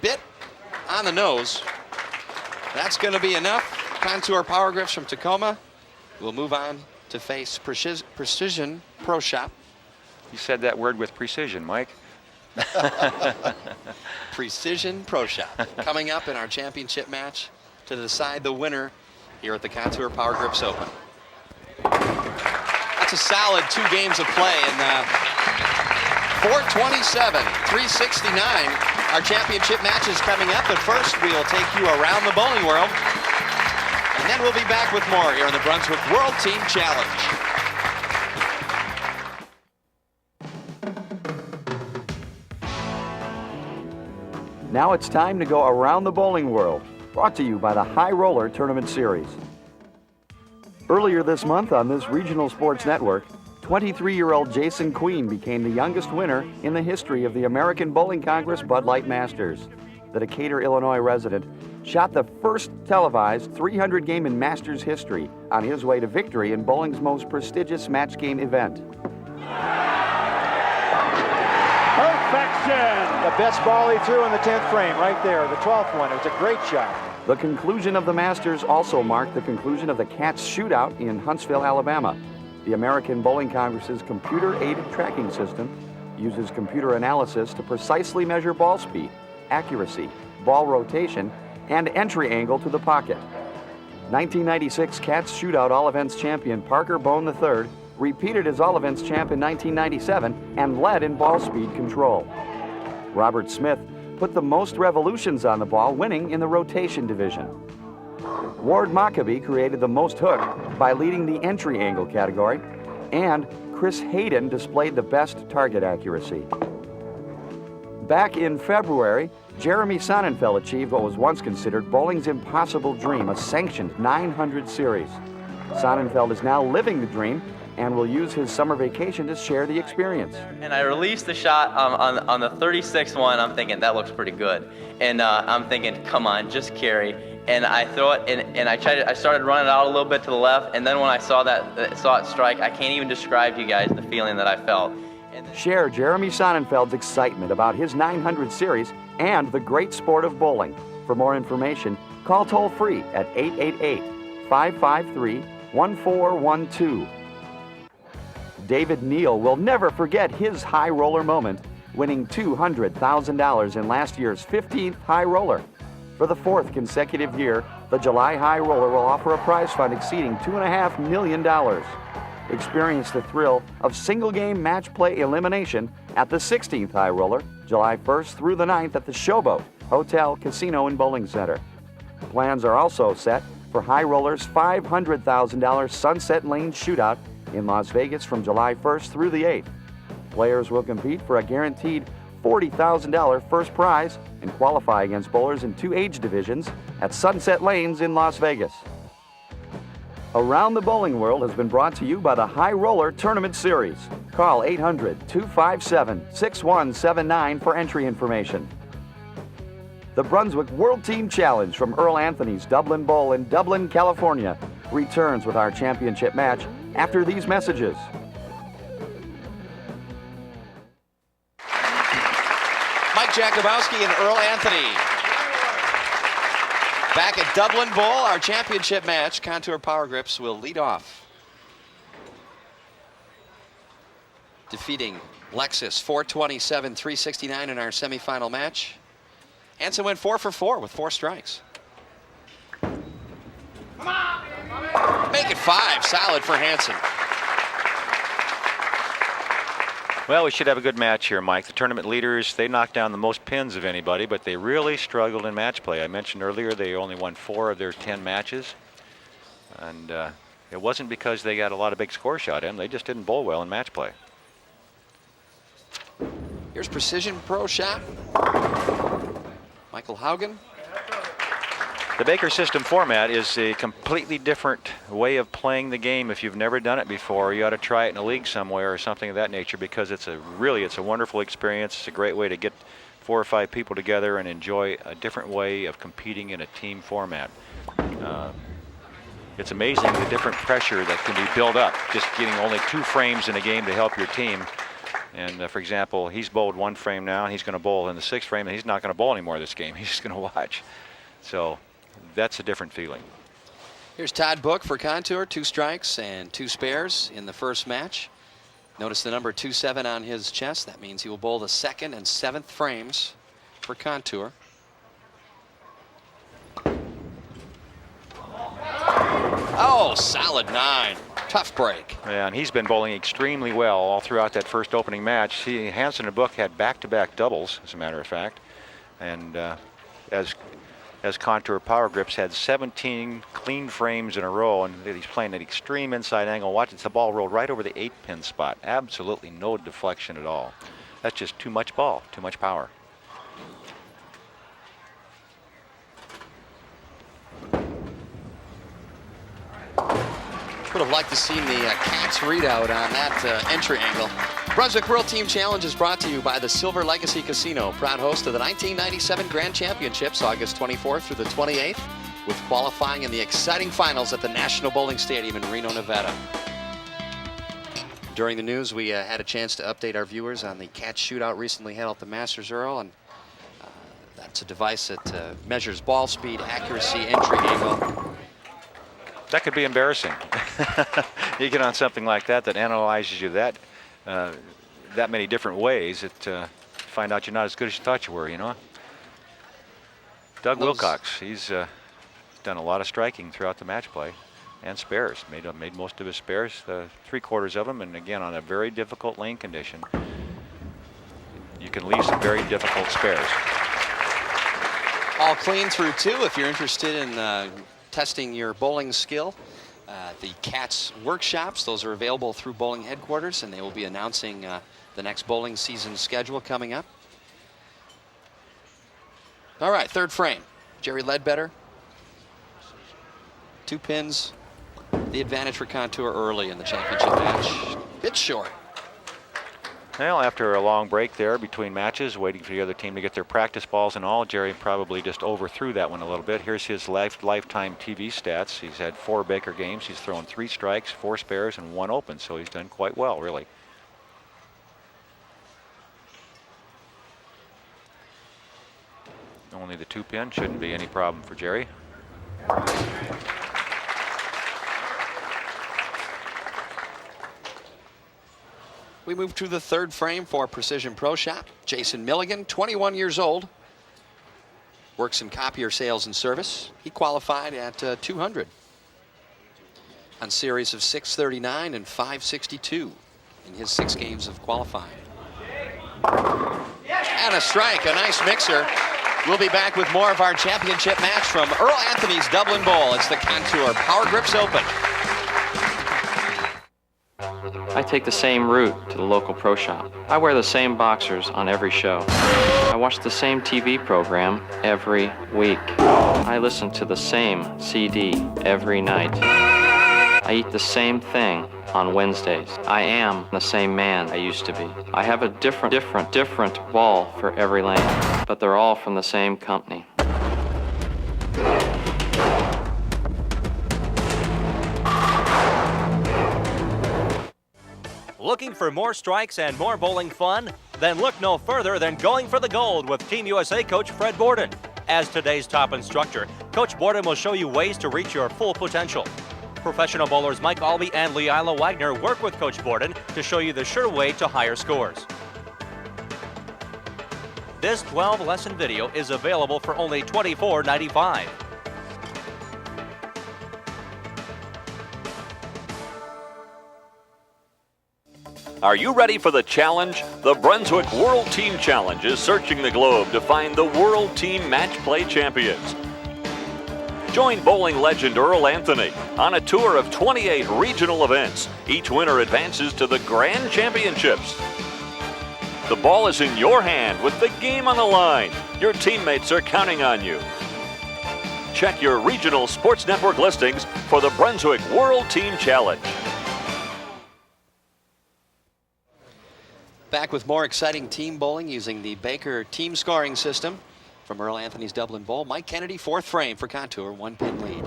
Bit on the nose. That's going to be enough. Contour Power Grips from Tacoma will move on to face Precision Pro Shop. You said that word with precision, Mike. Precision Pro Shop coming up in our championship match to decide the winner here at the Contour Power Grips Open. That's a solid 2 games of play, and 427, 369. Our championship match is coming up, but first we will take you around the bowling world, and then we'll be back with more here on the Brunswick World Team Challenge. Now it's time to go around the bowling world, brought to you by the High Roller Tournament Series. Earlier this month on this regional sports network, 23-year-old Jason Queen became the youngest winner in the history of the American Bowling Congress Bud Light Masters. The Decatur, Illinois resident shot the first televised 300 game in Masters history on his way to victory in bowling's most prestigious match game event. Perfection! The best ball he threw in the 10th frame, right there, the 12th one. It was a great shot. The conclusion of the Masters also marked the conclusion of the Cats shootout in Huntsville, Alabama. The American Bowling Congress's computer-aided tracking system uses computer analysis to precisely measure ball speed, accuracy, ball rotation, and entry angle to the pocket. 1996 Cats shootout all-events champion Parker Bone III repeated as all-events champ in 1997 and led in ball speed control. Robert Smith put the most revolutions on the ball, winning in the rotation division. Ward Maccabee created the most hook by leading the entry angle category, and Chris Hayden displayed the best target accuracy. Back in February, Jeremy Sonnenfeld achieved what was once considered bowling's impossible dream, a sanctioned 900 series. Sonnenfeld is now living the dream and will use his summer vacation to share the experience. And I released the shot on the 36th one. I'm thinking that looks pretty good, and I'm thinking, come on, just carry. And I throw it, and I started running it out a little bit to the left, and then when I saw it strike, I can't even describe to you guys the feeling that I felt. Share Jeremy Sonnenfeld's excitement about his 900 series and the great sport of bowling. For more information, call toll-free at 888-553-1412. David Neal will never forget his high roller moment, winning $200,000 in last year's 15th high roller. For the 4th consecutive year, the July High Roller will offer a prize fund exceeding $2.5 million. Experience the thrill of single-game match play elimination at the 16th High Roller, July 1st through the 9th at the Showboat Hotel, Casino, and Bowling Center. Plans are also set for High Roller's $500,000 Sunset Lane Shootout in Las Vegas from July 1st through the 8th. Players will compete for a guaranteed $40,000 first prize and qualify against bowlers in 2 age divisions at Sunset Lanes in Las Vegas. Around the Bowling World has been brought to you by the High Roller Tournament Series. Call 800-257-6179 for entry information. The Brunswick World Team Challenge from Earl Anthony's Dublin Bowl in Dublin, California returns with our championship match after these messages. Mike Jakubowski and Earl Anthony. Back at Dublin Bowl, our championship match. Contour Power Grips will lead off. Defeating Lexus 427-369 in our semifinal match. Hansen went 4 for 4 with 4 strikes. Make it 5, solid for Hansen. Well, we should have a good match here, Mike. The tournament leaders, they knocked down the most pins of anybody, but they really struggled in match play. I mentioned earlier they only won 4 of their 10 matches. And it wasn't because they got a lot of big score shot in. They just didn't bowl well in match play. Here's Precision Pro Shot. Michael Haugen. The Baker system format is a completely different way of playing the game. If you've never done it before, you ought to try it in a league somewhere or something of that nature, because it's a wonderful experience. It's a great way to get 4 or 5 people together and enjoy a different way of competing in a team format. It's amazing the different pressure that can be built up just getting only 2 frames in a game to help your team. And for example, he's bowled 1 frame now, and he's going to bowl in the 6th frame, and he's not going to bowl anymore this game. He's just going to watch. So that's a different feeling. Here's Todd Book for Contour, 2 strikes and 2 spares in the first match. Notice the number 27 on his chest. That means he will bowl the 2nd and 7th frames for Contour. Oh, solid 9. Tough break. Yeah, and he's been bowling extremely well all throughout that first opening match. Hansen and Book had back-to-back doubles, as a matter of fact. And as Contour Power Grips had 17 clean frames in a row, and he's playing an extreme inside angle. Watch, it's the ball rolled right over the 8-pin spot. Absolutely no deflection at all. That's just too much ball, too much power. Would have liked to see the Cats readout on that entry angle. Brunswick World Team Challenge is brought to you by the Silver Legacy Casino, proud host of the 1997 Grand Championships, August 24th through the 28th, with qualifying in the exciting finals at the National Bowling Stadium in Reno, Nevada. During the news, we had a chance to update our viewers on the Cats shootout recently held at the Masters, Earl, and that's a device that measures ball speed, accuracy, entry angle. That could be embarrassing. You get on something like that analyzes you that many different ways that find out you're not as good as you thought you were, you know. Doug Wilcox, he's done a lot of striking throughout the match play and spares. Made most of his spares, 3/4 of them, and again on a very difficult lane condition. You can leave some very difficult spares. All clean through 2 if you're interested in testing your bowling skill. The Cats workshops, those are available through bowling headquarters, and they will be announcing the next bowling season schedule coming up. All right, 3rd frame. Jerry Ledbetter. 2 pins. The advantage for Contour early in the championship match. Bit short. Well, after a long break there between matches, waiting for the other team to get their practice balls and all, Jerry probably just overthrew that one a little bit. Here's his lifetime TV stats. He's had 4 Baker games. He's thrown 3 strikes, 4 spares, and 1 open, so he's done quite well, really. Only the 2-pin, shouldn't be any problem for Jerry. We move to the 3rd frame for Precision Pro Shop. Jason Milligan, 21 years old, works in copier sales and service. He qualified at 200 on series of 639 and 562 in his 6 games of qualifying. And a strike, a nice mixer. We'll be back with more of our championship match from Earl Anthony's Dublin Bowl. It's the Contour Power Grips Open. I take the same route to the local pro shop. I wear the same boxers on every show. I watch the same TV program every week. I listen to the same CD every night. I eat the same thing on Wednesdays. I am the same man I used to be. I have a different ball for every lane, but they're all from the same company. Looking for more strikes and more bowling fun? Then look no further than Going for the Gold with Team USA coach Fred Borden. As today's top instructor, Coach Borden will show you ways to reach your full potential. Professional bowlers Mike Albee and Leila Wagner work with Coach Borden to show you the sure way to higher scores. This 12-lesson video is available for only $24.95. Are you ready for the challenge? The Brunswick World Team Challenge is searching the globe to find the World Team Match Play Champions. Join bowling legend Earl Anthony on a tour of 28 regional events. Each winner advances to the Grand Championships. The ball is in your hand with the game on the line. Your teammates are counting on you. Check your regional sports network listings for the Brunswick World Team Challenge. Back with more exciting team bowling using the Baker team scoring system from Earl Anthony's Dublin Bowl. Mike Kennedy, fourth frame for Contour, 1-pin lead.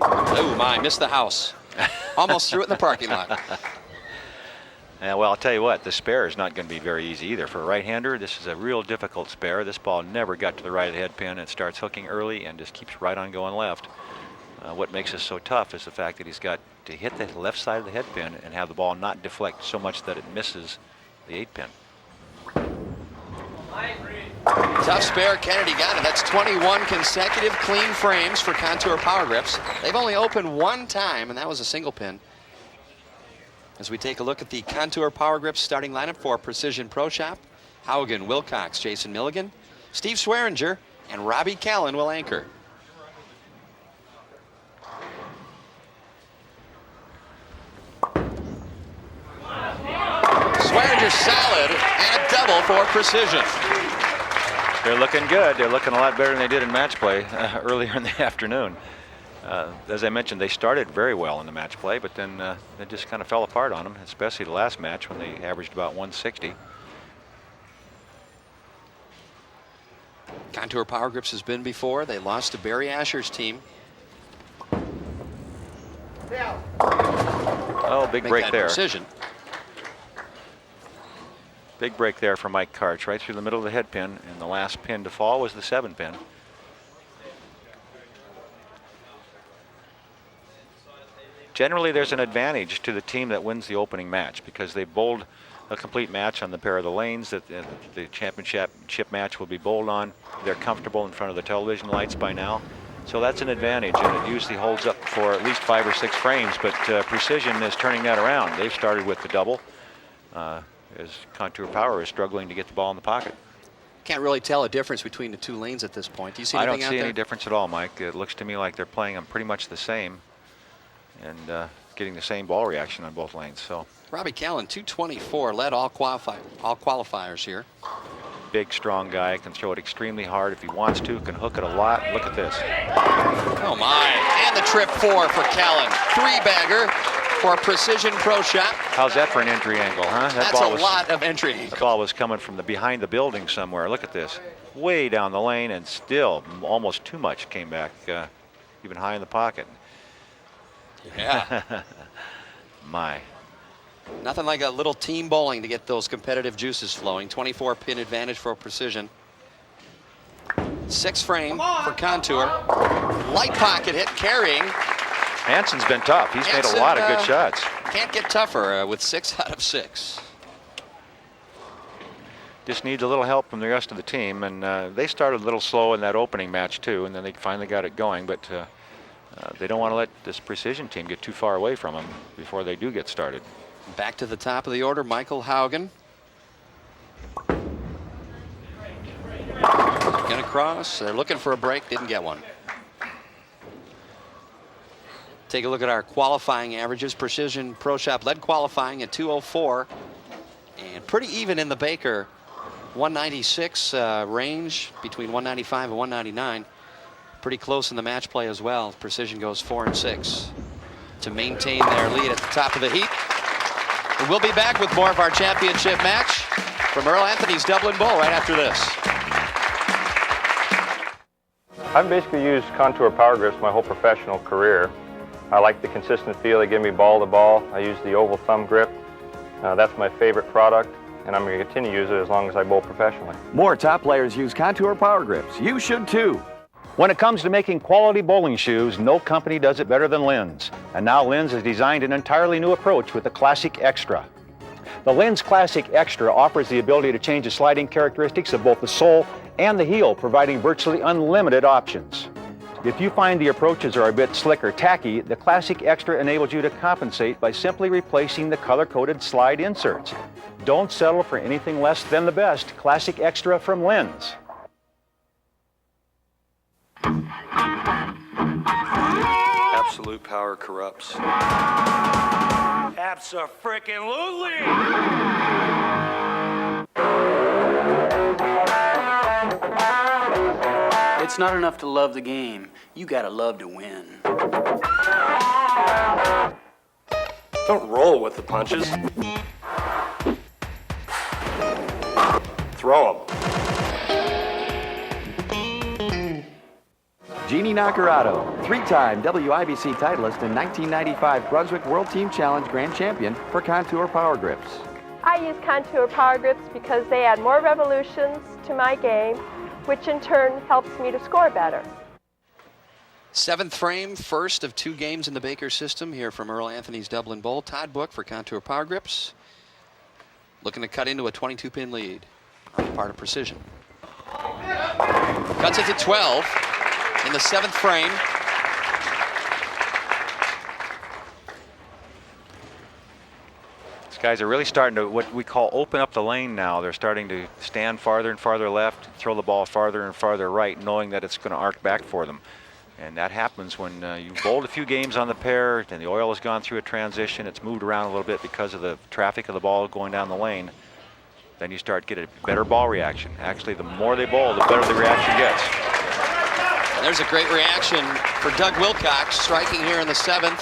Oh my, missed the house. Almost threw it in the parking lot. Yeah, well, I'll tell you what, the spare is not going to be very easy either. For a right-hander, this is a real difficult spare. This ball never got to the right of the head pin. It starts hooking early and just keeps right on going left. What makes this so tough is the fact that he's got to hit the left side of the head pin and have the ball not deflect so much that it misses the 8-pin. Tough spare, Kennedy got it. That's 21 consecutive clean frames for Contour Power Grips. They've only opened one time, and that was a single pin. As we take a look at the Contour Power Grips starting lineup for Precision Pro Shop, Haugen, Wilcox, Jason Milligan, Steve Swearinger, and Robby Callan will anchor. Swearinger solid, and a double for Precision. They're looking good. They're looking a lot better than they did in match play earlier in the afternoon. As I mentioned, they started very well in the match play, but then it just kind of fell apart on them, especially the last match when they averaged about 160. Contour Power Grips has been before. They lost to Barry Asher's team. Oh, big break there. Precision. Big break there for Mike Karch, right through the middle of the head pin, and the last pin to fall was the 7-pin. Generally, there's an advantage to the team that wins the opening match because they bowled a complete match on the pair of the lanes that the championship match will be bowled on. They're comfortable in front of the television lights by now. So that's an advantage, and it usually holds up for at least 5 or 6 frames, but Precision is turning that around. They've started with the double. As Contour Power is struggling to get the ball in the pocket. Can't really tell a difference between the two lanes at this point. Do you see anything out there? I don't see any difference at all, Mike. It looks to me like they're playing them pretty much the same and getting the same ball reaction on both lanes. So Robby Callan, 224, led all qualifiers here. Big, strong guy, can throw it extremely hard if he wants to, can hook it a lot. Look at this. Oh my, and the trip 4 for Callan. 3-bagger for Precision Pro Shop. How's that for an entry angle, huh? That's a lot of entry angle. The ball was coming from behind the building somewhere. Look at this. Way down the lane, and still almost too much came back, even high in the pocket. Yeah. My. Nothing like a little team bowling to get those competitive juices flowing. 24-pin advantage for Precision. 6 frame for Contour. Light pocket hit, carrying. Hansen's been tough. He's made a lot of good shots. Can't get tougher with 6 out of 6. Just needs a little help from the rest of the team, and they started a little slow in that opening match too, and then they finally got it going, but they don't want to let this Precision team get too far away from them before they do get started. Back to the top of the order, Michael Haugen. Gonna cross, they're looking for a break, didn't get one. Take a look at our qualifying averages. Precision Pro Shop led qualifying at 204, and pretty even in the Baker 196 range, between 195 and 199. Pretty close in the match play as well. Precision goes 4 and 6 to maintain their lead at the top of the heat. And we'll be back with more of our championship match from Earl Anthony's Dublin Bowl right after this. I've basically used Contour Power Grips my whole professional career. I like the consistent feel they give me ball to ball. I use the oval thumb grip. That's my favorite product, and I'm going to continue to use it as long as I bowl professionally. More top players use Contour Power Grips. You should too. When it comes to making quality bowling shoes, no company does it better than Linz. And now Linz has designed an entirely new approach with the Classic Extra. The Linz Classic Extra offers the ability to change the sliding characteristics of both the sole and the heel, providing virtually unlimited options. If you find the approaches are a bit slick or tacky, the Classic Extra enables you to compensate by simply replacing the color-coded slide inserts. Don't settle for anything less than the best. Classic Extra from Linz. Absolute power corrupts. Abso-frickin-lutely! It's not enough to love the game. You gotta love to win. Don't roll with the punches. Throw them. Jeannie Nacarado, three-time WIBC titleist and 1995 Brunswick World Team Challenge Grand Champion for Contour Power Grips. I use Contour Power Grips because they add more revolutions to my game, which in turn helps me to score better. 7th frame, first of 2 games in the Baker system here from Earl Anthony's Dublin Bowl. Todd Book for Contour Power Grips, looking to cut into a 22-pin lead on the part of Precision. Cuts it to 12 in the 7th frame. These guys are really starting to what we call open up the lane now. They're starting to stand farther and farther left, throw the ball farther and farther right, knowing that it's going to arc back for them. And that happens when you've bowled a few games on the pair, and the oil has gone through a transition. It's moved around a little bit because of the traffic of the ball going down the lane. Then you start getting a better ball reaction. Actually, the more they bowl, the better the reaction gets. There's a great reaction for Doug Wilcox, striking here in the 7th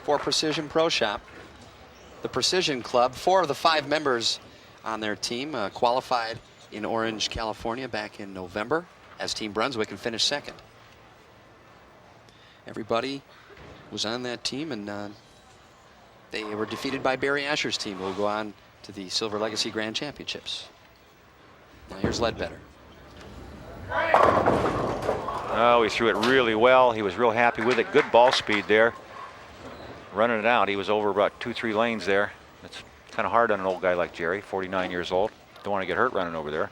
for Precision Pro Shop. The Precision Club, 4 of the 5 members on their team qualified in Orange, California back in November as Team Brunswick and finished 2nd. Everybody was on that team, and they were defeated by Barry Asher's team, who will go on to the Silver Legacy Grand Championships. Now here's Ledbetter. Oh, he threw it really well. He was real happy with it. Good ball speed there. Running it out, he was over about 2-3 lanes there. It's kind of hard on an old guy like Jerry, 49 years old. Don't want to get hurt running over there.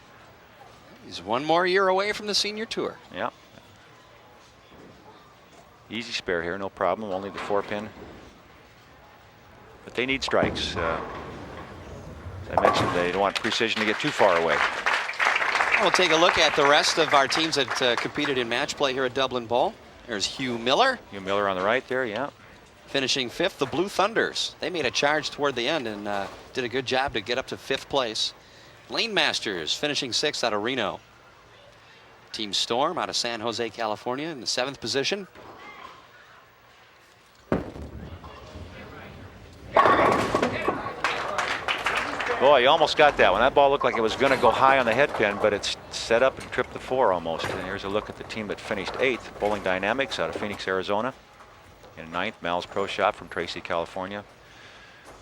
He's 1 more year away from the senior tour. Yeah. Easy spare here, no problem. Only the 4-pin. But they need strikes. As I mentioned, they don't want Precision to get too far away. We'll take a look at the rest of our teams that competed in match play here at Dublin Bowl. There's Hugh Miller. Hugh Miller on the right there, yeah. Finishing 5th, the Blue Thunders. They made a charge toward the end and did a good job to get up to 5th place. Lane Masters finishing 6th out of Reno. Team Storm out of San Jose, California in the 7th position. Boy, you almost got that one. That ball looked like it was going to go high on the head pin, but it's set up and tripped the 4 almost. And here's a look at the team that finished 8th, Bowling Dynamics out of Phoenix, Arizona. In 9th, Mal's Pro Shop from Tracy, California.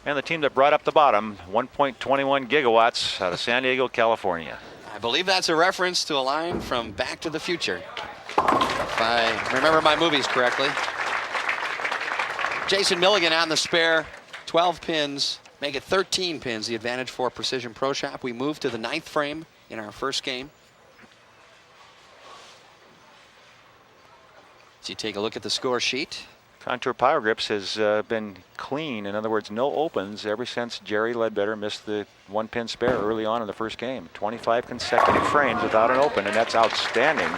And the team that brought up the bottom, 1.21 gigawatts out of San Diego, California. I believe that's a reference to a line from Back to the Future, if I remember my movies correctly. Jason Milligan on the spare, 12 pins, make it 13 pins, the advantage for Precision Pro Shop. We move to the 9th frame in our first game. So you take a look at the score sheet. Contour Power Grips has been clean. In other words, no opens ever since Jerry Ledbetter missed the 1-pin spare early on in the first game. 25 consecutive frames without an open, and that's outstanding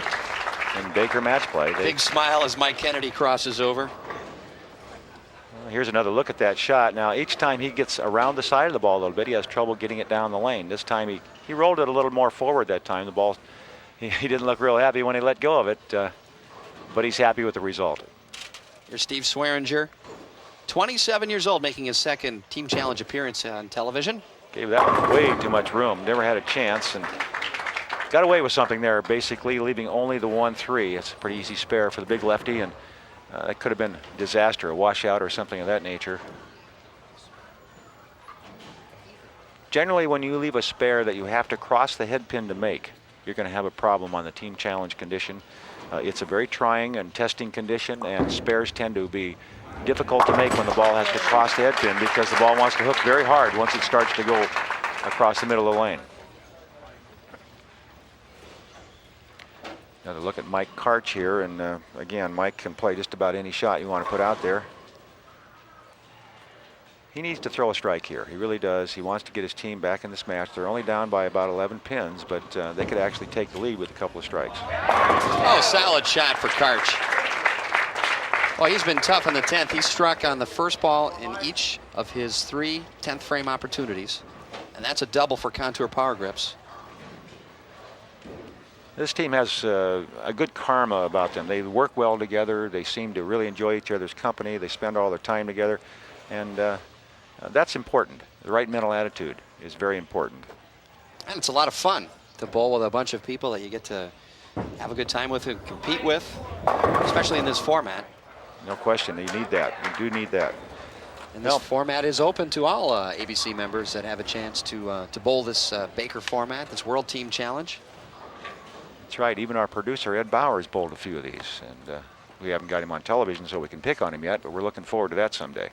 in Baker match play. Big smile as Mike Kennedy crosses over. Here's another look at that shot. Now, each time he gets around the side of the ball a little bit, he has trouble getting it down the lane. This time he rolled it a little more forward that time. The ball, he didn't look real happy when he let go of it, but he's happy with the result. Here's Steve Swearinger, 27 years old, making his second Team Challenge appearance on television. Gave that one way too much room. Never had a chance and got away with something there, basically leaving only the 1-3. It's a pretty easy spare for the big lefty, and that could have been a disaster, a washout or something of that nature. Generally, when you leave a spare that you have to cross the head pin to make, you're going to have a problem on the Team Challenge condition. It's a very trying and testing condition, and spares tend to be difficult to make when the ball has to cross the head pin because the ball wants to hook very hard once it starts to go across the middle of the lane. Another look at Mike Karch here, and again, Mike can play just about any shot you want to put out there. He needs to throw a strike here. He really does. He wants to get his team back in this match. They're only down by about 11 pins, but they could actually take the lead with a couple of strikes. Oh, solid shot for Karch. Well, he's been tough in the 10th. He struck on the first ball in each of his 3 10th frame opportunities, and that's a double for Contour Power Grips. This team has a good karma about them. They work well together. They seem to really enjoy each other's company. They spend all their time together, and that's important. The right mental attitude is very important. And it's a lot of fun to bowl with a bunch of people that you get to have a good time with and compete with, especially in this format. No question, you need that. You do need that. And this format is open to all ABC members that have a chance to bowl this Baker format, this World Team Challenge. That's right. Even our producer, Ed Bowers, bowled a few of these. And we haven't got him on television, so we can pick on him yet, but we're looking forward to that someday.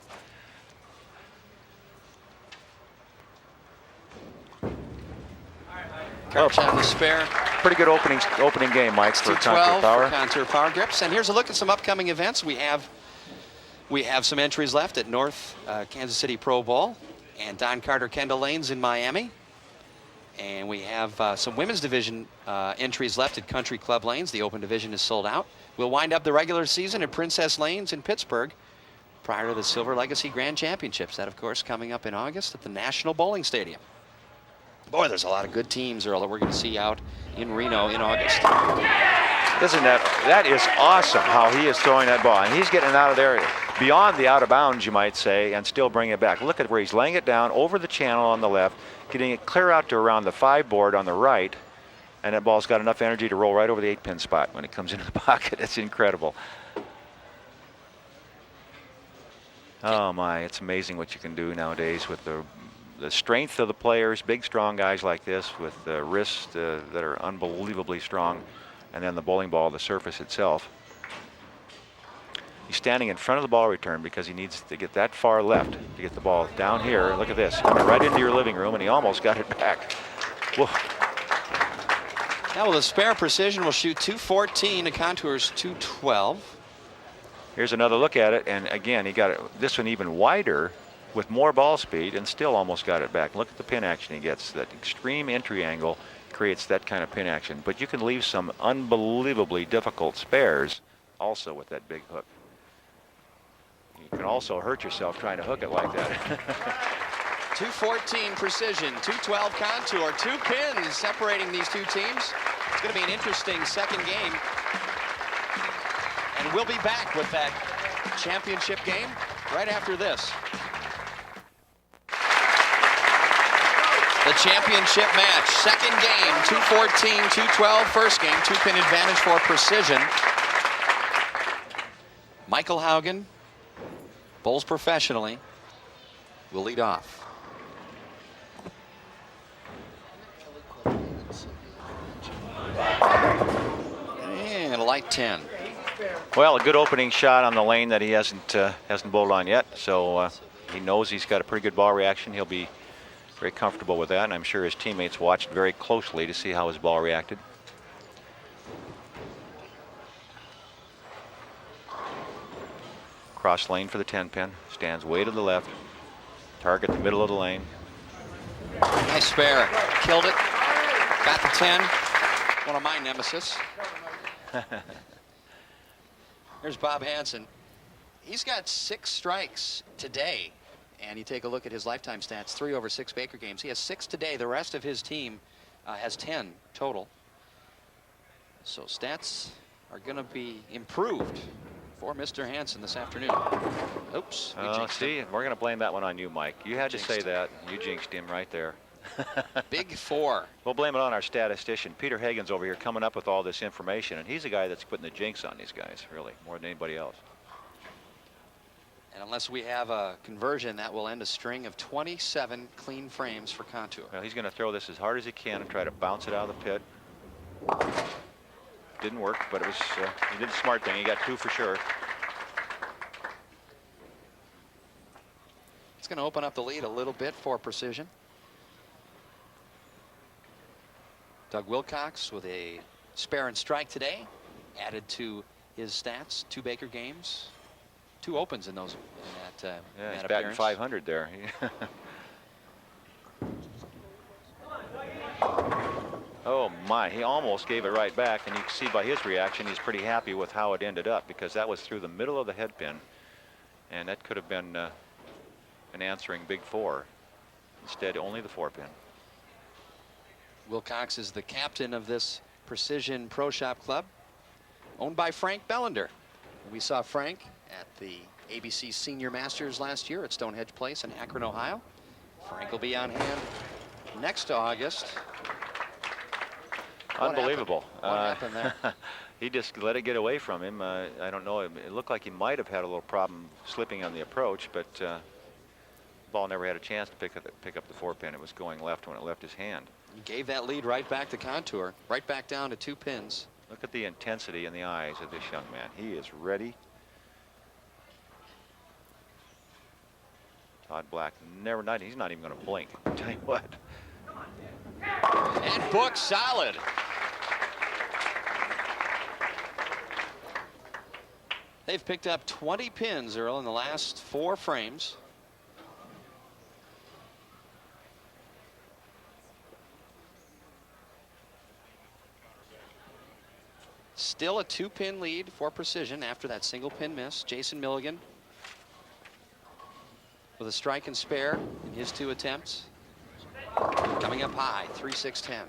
Karch on the spare. Pretty good opening game, Mike, for Contour Power. For Contour Power Grips. And here's a look at some upcoming events. We have some entries left at North Kansas City Pro Bowl and Don Carter Kendall Lanes in Miami. And we have some women's division entries left at Country Club Lanes. The open division is sold out. We'll wind up the regular season at Princess Lanes in Pittsburgh prior to the Silver Legacy Grand Championships. That, of course, coming up in August at the National Bowling Stadium. Boy, there's a lot of good teams, Earl, that we're going to see out in Reno in August. Isn't that is awesome how he is throwing that ball. And he's getting it out of there beyond the out of bounds, you might say, and still bringing it back. Look at where he's laying it down over the channel on the left, getting it clear out to around the 5 board on the right, and that ball's got enough energy to roll right over the 8-pin spot when it comes into the pocket. It's incredible. Oh my, it's amazing what you can do nowadays with the strength of the players, big strong guys like this with wrists that are unbelievably strong, and then the bowling ball, the surface itself. He's standing in front of the ball return because he needs to get that far left to get the ball down here. Look at this, coming right into your living room, and he almost got it back. Whoa. Now with a spare precision, we'll shoot 214 to Contour's 212. Here's another look at it, and again, he got it, this one even wider with more ball speed and still almost got it back. Look at the pin action he gets. That extreme entry angle creates that kind of pin action. But you can leave some unbelievably difficult spares also with that big hook. You can also hurt yourself trying to hook it like that. 214 precision, 212 Contour, 2 pins separating these two teams. It's going to be an interesting second game. And we'll be back with that championship game right after this. The championship match, second game, 214, 212, first game, 2-pin advantage for precision. Michael Haugen, bowls professionally, will lead off. And a light 10. Well, a good opening shot on the lane that he hasn't bowled on yet, so he knows he's got a pretty good ball reaction. He'll be very comfortable with that, and I'm sure his teammates watched very closely to see how his ball reacted. Cross lane for the 10-pin, stands way to the left, target the middle of the lane. Nice spare, killed it, got the 10, one of my nemesis. Here's Bob Hansen. He's got 6 strikes today. And you take a look at his lifetime stats, 3 over 6 Baker games. He has 6 today. The rest of his team has 10 total. So stats are going to be improved for Mr. Hansen this afternoon. Oops. See, we're going to blame that one on you, Mike. You had to say that. You jinxed him right there. Big 4. We'll blame it on our statistician. Peter Hagen's over here coming up with all this information, and he's the guy that's putting the jinx on these guys, really, more than anybody else. And unless we have a conversion, that will end a string of 27 clean frames for Contour. Well, he's going to throw this as hard as he can and try to bounce it out of the pit. Didn't work, but it was he did the smart thing. He got 2 for sure. It's going to open up the lead a little bit for Precision. Doug Wilcox with a spare and strike today, added to his stats. 2 Baker games, 2 opens in those. Yeah, he's that batting appearance. 500 there. Oh my, he almost gave it right back, and you can see by his reaction he's pretty happy with how it ended up, because that was through the middle of the head pin, and that could have been an answering big 4. Instead, only the 4 pin. Wilcox is the captain of this Precision Pro Shop Club, owned by Frank Bellender. We saw Frank at the ABC Senior Masters last year at Stonehenge Place in Akron, Ohio. Frank will be on hand next August. Unbelievable. What happened there? He just let it get away from him. I don't know. It looked like he might have had a little problem slipping on the approach, but the ball never had a chance to pick up the 4 pin. It was going left when it left his hand. He gave that lead right back to Contour, right back down to 2 pins. Look at the intensity in the eyes of this young man. He is ready. Todd Black he's not even going to blink. I'll tell you what. And Book solid. They've picked up 20 pins, Earl, in the last 4 frames. Still a 2-pin lead for Precision after that single pin miss. Jason Milligan with a strike and spare in his 2 attempts. Coming up high, 3-6-10.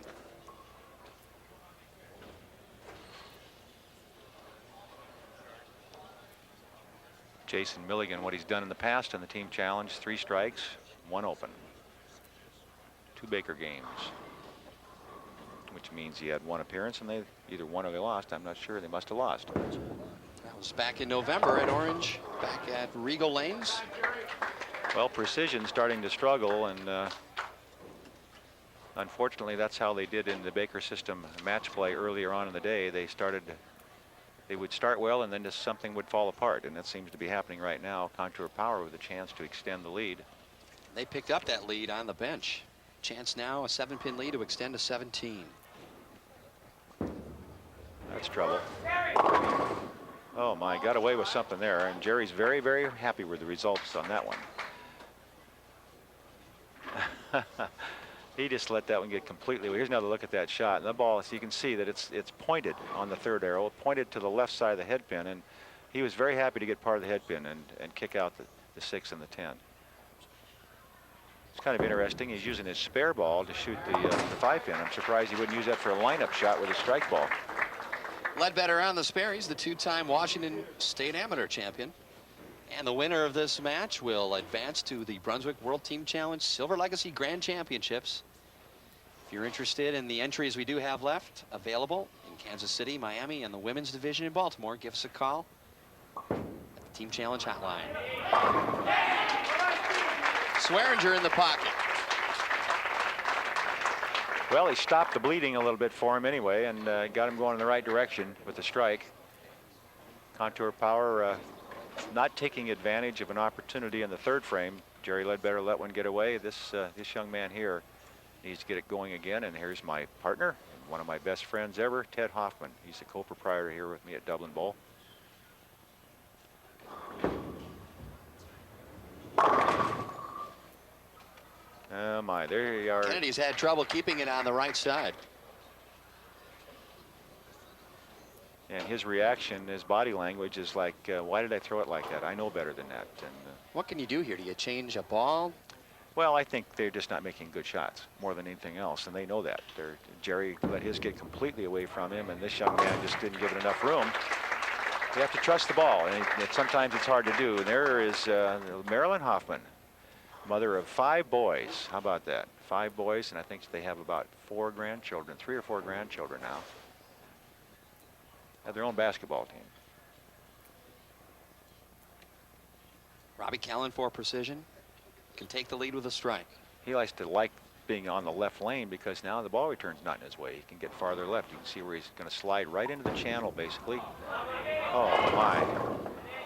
Jason Milligan, what he's done in the past in the team challenge, 3 strikes, 1 open. 2 Baker games, which means he had 1 appearance, and they either won or they lost. I'm not sure. They must have lost. That was back in November at Orange, back at Regal Lanes. Well, Precision starting to struggle, and unfortunately that's how they did in the Baker system match play earlier on in the day. They would start well, and then just something would fall apart, and that seems to be happening right now. Contour Power with a chance to extend the lead. They picked up that lead on the bench. Chance now, a 7-pin lead to extend to 17. That's trouble. Oh my, got away with something there, and Jerry's very, very happy with the results on that one. He just let that one get completely. Well, here's another look at that shot. And the ball, so you can see that it's pointed on the 3rd arrow, pointed to the left side of the head pin, and he was very happy to get part of the head pin and kick out the 6 and the 10. It's kind of interesting. He's using his spare ball to shoot the 5 pin. I'm surprised he wouldn't use that for a lineup shot with a strike ball. Ledbetter on the spare. He's the 2-time Washington State Amateur Champion. And the winner of this match will advance to the Brunswick World Team Challenge Silver Legacy Grand Championships. If you're interested in the entries we do have left available in Kansas City, Miami, and the women's division in Baltimore, give us a call at the Team Challenge hotline. Swearinger in the pocket. Well, he stopped the bleeding a little bit for him anyway, and got him going in the right direction with the strike. Contour Power not taking advantage of an opportunity in the 3rd frame. Jerry Ledbetter let one get away. This young man here needs to get it going again, and here's my partner, one of my best friends ever, Ted Hoffman. He's the co-proprietor here with me at Dublin Bowl. Oh my, there you are. Kennedy's had trouble keeping it on the right side. And his reaction, his body language is like, why did I throw it like that? I know better than that. And what can you do here? Do you change a ball? well, I think they're just not making good shots more than anything else, and they know that. Jerry let his get completely away from him, and this young man just didn't give it enough room. You have to trust the ball, and sometimes it's hard to do. And there is Marilyn Hoffman, mother of 5 boys. How about that? 5 boys, and I think they have about 4 grandchildren, 3 or 4 grandchildren now. Have their own basketball team. Robby Callan for precision. Can take the lead with a strike. He likes to like being on the left lane because now the ball return's not in his way. He can get farther left. You can see where he's going to slide right into the channel, basically. Oh, my.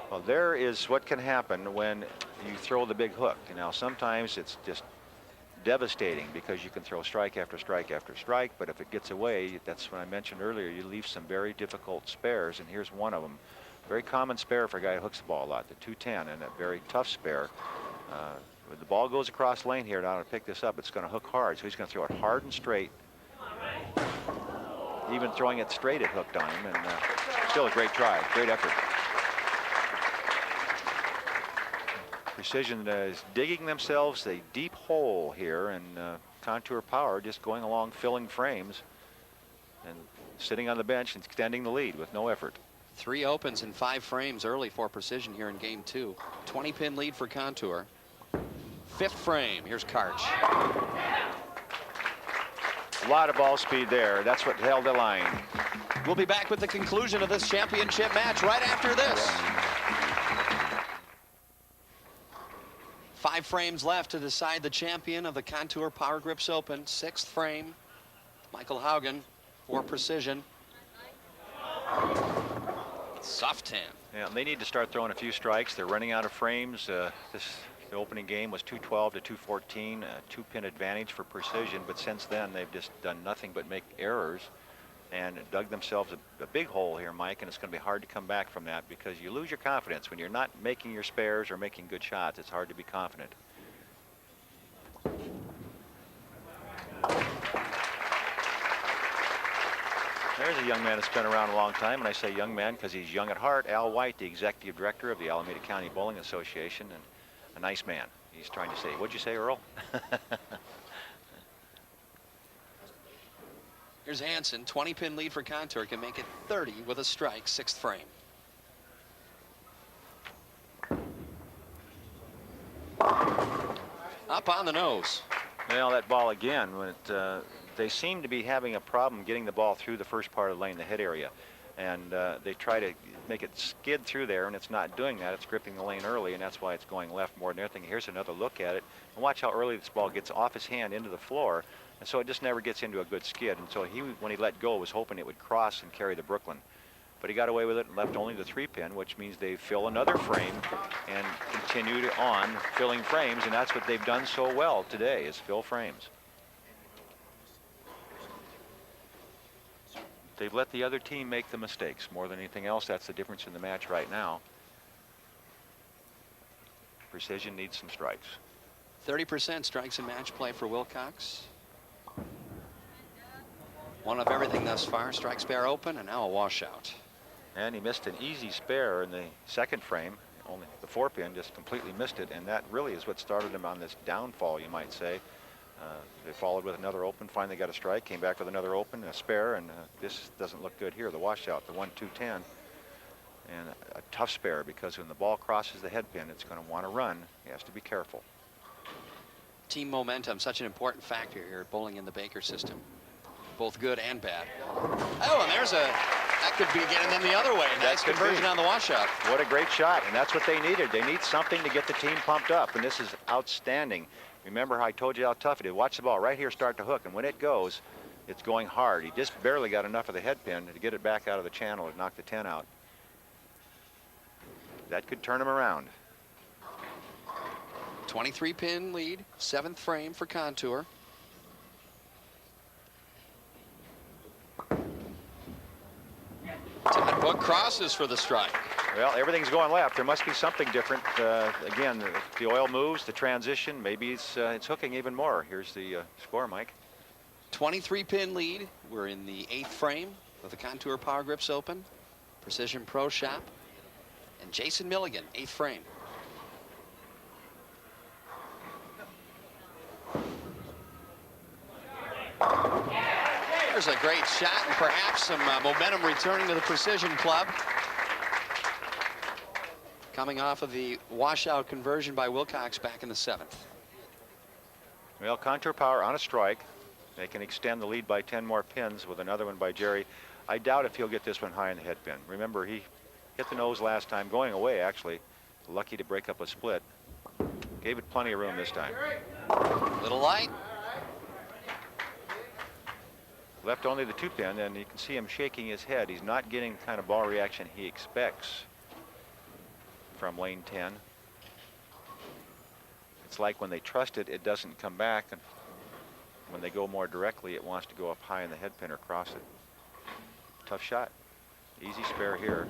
Well, there is what can happen when you throw the big hook. Now, sometimes it's just devastating because you can throw strike after strike after strike, but if it gets away, that's what I mentioned earlier, you leave some very difficult spares, and here's one of them. Very common spare for a guy who hooks the ball a lot, the 210, and a very tough spare. When the ball goes across the lane here, now to pick this up, it's going to hook hard, so he's going to throw it hard and straight. Even throwing it straight, it hooked on him, and still a great try, great effort. Precision is digging themselves a deep hole here, and Contour Power just going along filling frames and sitting on the bench and extending the lead with no effort. 3 opens and 5 frames early for precision here in game 2. 20-pin lead for Contour. 5th frame. Here's Karch. A lot of ball speed there. That's what held the line. We'll be back with the conclusion of this championship match right after this. 5 frames left to decide the champion of the Contour Power Grips Open. 6th frame. Michael Haugen for precision. Soft 10. Yeah, they need to start throwing a few strikes. They're running out of frames. The opening game was 212 to 214, a 2-pin advantage for precision, but since then they've just done nothing but make errors and dug themselves a big hole here, Mike, and it's going to be hard to come back from that because you lose your confidence. When you're not making your spares or making good shots, it's hard to be confident. There's a young man that's been around a long time, and I say young man because he's young at heart. Al White, the executive director of the Alameda County Bowling Association, and a nice man. He's trying to say, what'd you say, Earl? Here's Hansen, 20-pin lead for Contour, can make it 30 with a strike, 6th frame. Up on the nose. Well, that ball again, when they seem to be having a problem getting the ball through the first part of the lane, the head area. And they try to make it skid through there, and it's not doing that. It's gripping the lane early, and that's why it's going left more than anything. Here's another look at it. And watch how early this ball gets off his hand into the floor. And so it just never gets into a good skid. And so when he let go, was hoping it would cross and carry the Brooklyn. But he got away with it and left only the 3-pin, which means they fill another frame and continue on filling frames. And that's what they've done so well today, is fill frames. They've let the other team make the mistakes more than anything else. That's the difference in the match right now. Precision needs some strikes. 30% strikes in match play for Wilcox. One of everything thus far. Strike spare open, and now a washout. And he missed an easy spare in the 2nd frame. Only the 4-pin just completely missed it, and that really is what started him on this downfall, you might say. They followed with another open, finally got a strike, came back with another open, a spare, and this doesn't look good here. The washout, the 1-2-10, and a tough spare because when the ball crosses the head pin, it's going to want to run. He has to be careful. Team momentum, such an important factor here at bowling in the Baker system. Both good and bad. Oh, and there's that could be getting them the other way. Nice conversion on the washout. What a great shot, and that's what they needed. They need something to get the team pumped up, and this is outstanding. Remember how I told you how tough it is. Watch the ball right here start to hook, and when it goes, it's going hard. He just barely got enough of the head pin to get it back out of the channel and knock the 10 out. That could turn him around. 23-pin lead, 7th frame for Contour. Todd Book crosses for the strike. Well, everything's going left. There must be something different. Again, the oil moves, the transition, maybe it's hooking even more. Here's the score, Mike. 23-pin lead. We're in the 8th frame with the Contour Power Grips Open. Precision Pro Shop. And Jason Milligan, 8th frame. There's a great shot and perhaps some momentum returning to the Precision Club. Coming off of the washout conversion by Wilcox back in the 7th. Well, Contour Power on a strike. They can extend the lead by 10 more pins with another one by Jerry. I doubt if he'll get this one high in the head pin. Remember, he hit the nose last time, going away actually. Lucky to break up a split. Gave it plenty of room this time. Little light. Left only the 2 pin, and you can see him shaking his head. He's not getting the kind of ball reaction he expects from lane 10. It's like when they trust it, it doesn't come back, and when they go more directly, it wants to go up high in the head pin or cross it. Tough shot. Easy spare here.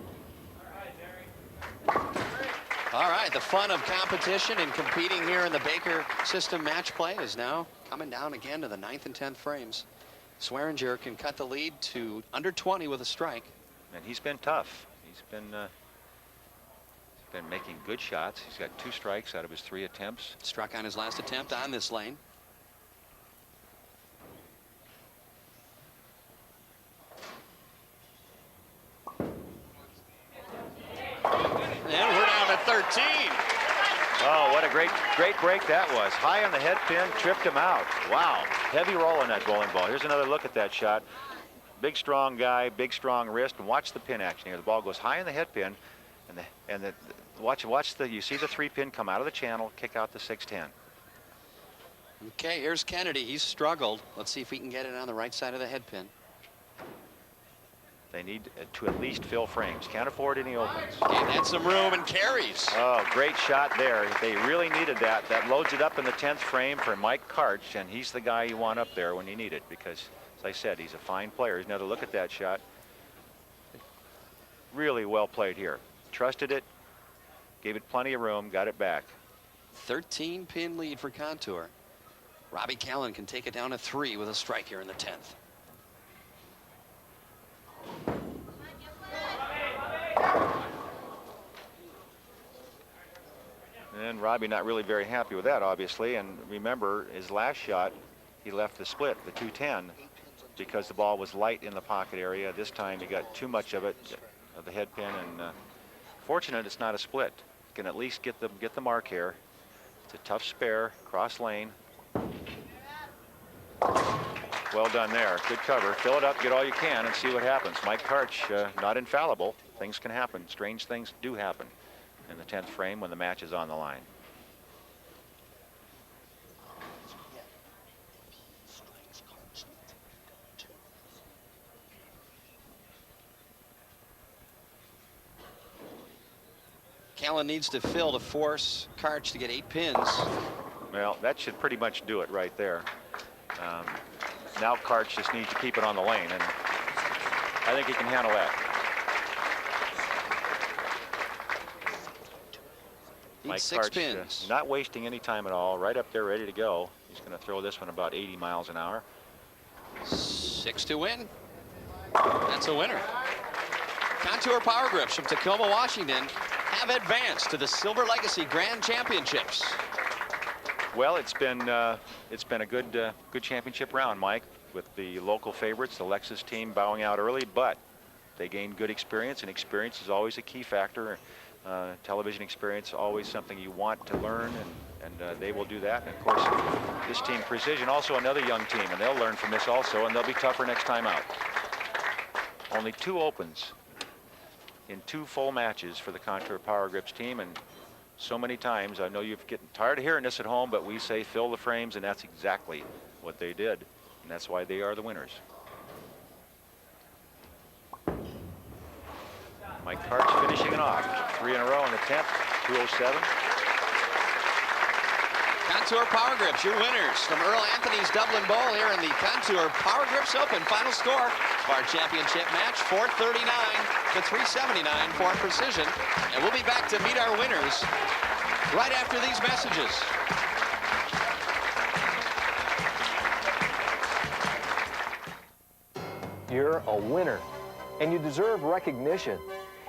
All right, the fun of competition and competing here in the Baker system match play is now coming down again to the 9th and 10th frames. Swearinger can cut the lead to under 20 with a strike. And he's been tough. He's been making good shots. He's got 2 strikes out of his 3 attempts. Struck on his last attempt on this lane. And we're down to 13. Oh, what a great break that was. High on the head pin, tripped him out. Wow, heavy roll on that bowling ball. Here's another look at that shot. Big, strong guy, big, strong wrist, and watch the pin action here. The ball goes high in the head pin, and you see the 3 pin come out of the channel, kick out the 610. Okay, here's Kennedy. He's struggled. Let's see if we can get it on the right side of the head pin. They need to at least fill frames. Can't afford any opens. Gave that some room and carries. Oh, great shot there. They really needed that. That loads it up in the 10th frame for Mike Karch, and he's the guy you want up there when you need it because, as I said, he's a fine player. Here's another look at that shot. Really well played here. Trusted it, gave it plenty of room, got it back. 13 pin lead for Contour. Robby Callan can take it down to 3 with a strike here in the 10th. And Robby not really very happy with that, obviously. And remember, his last shot, he left the split, the 210, because the ball was light in the pocket area. This time he got too much of it, of the head pin, and fortunate it's not a split. Can at least get the mark here. It's a tough spare, cross lane. Well done there. Good cover. Fill it up, get all you can, and see what happens. Mike Karch, not infallible. Things can happen. Strange things do happen in the 10th frame when the match is on the line. Callan needs to fill to force Karch to get 8 pins. Well, that should pretty much do it right there. Now Karch just needs to keep it on the lane, and I think he can handle that. Mike 6 Karch, pins. not wasting any time at all, right up there ready to go. He's going to throw this one about 80 miles an hour. 6 to win. That's a winner. Contour Power Grips from Tacoma, Washington have advanced to the Silver Legacy Grand Championships. Well, it's been a good championship round, Mike, with the local favorites, the Lexus team bowing out early, but they gained good experience, and experience is always a key factor. Television experience, always something you want to learn, and they will do that. And of course, this team, Precision, also another young team, and they'll learn from this also, and they'll be tougher next time out. Only 2 opens in 2 full matches for the Contour Power Grips team, and so many times, I know you're getting tired of hearing this at home, but we say fill the frames, and that's exactly what they did, and that's why they are the winners. Mike Karch finishing it off. 3 in a row in the 10th, 207. Contour Power Grips, your winners from Earl Anthony's Dublin Bowl here in the Contour Power Grips Open. Final score of our championship match, 439 to 379 for Precision. And we'll be back to meet our winners right after these messages. You're a winner, and you deserve recognition.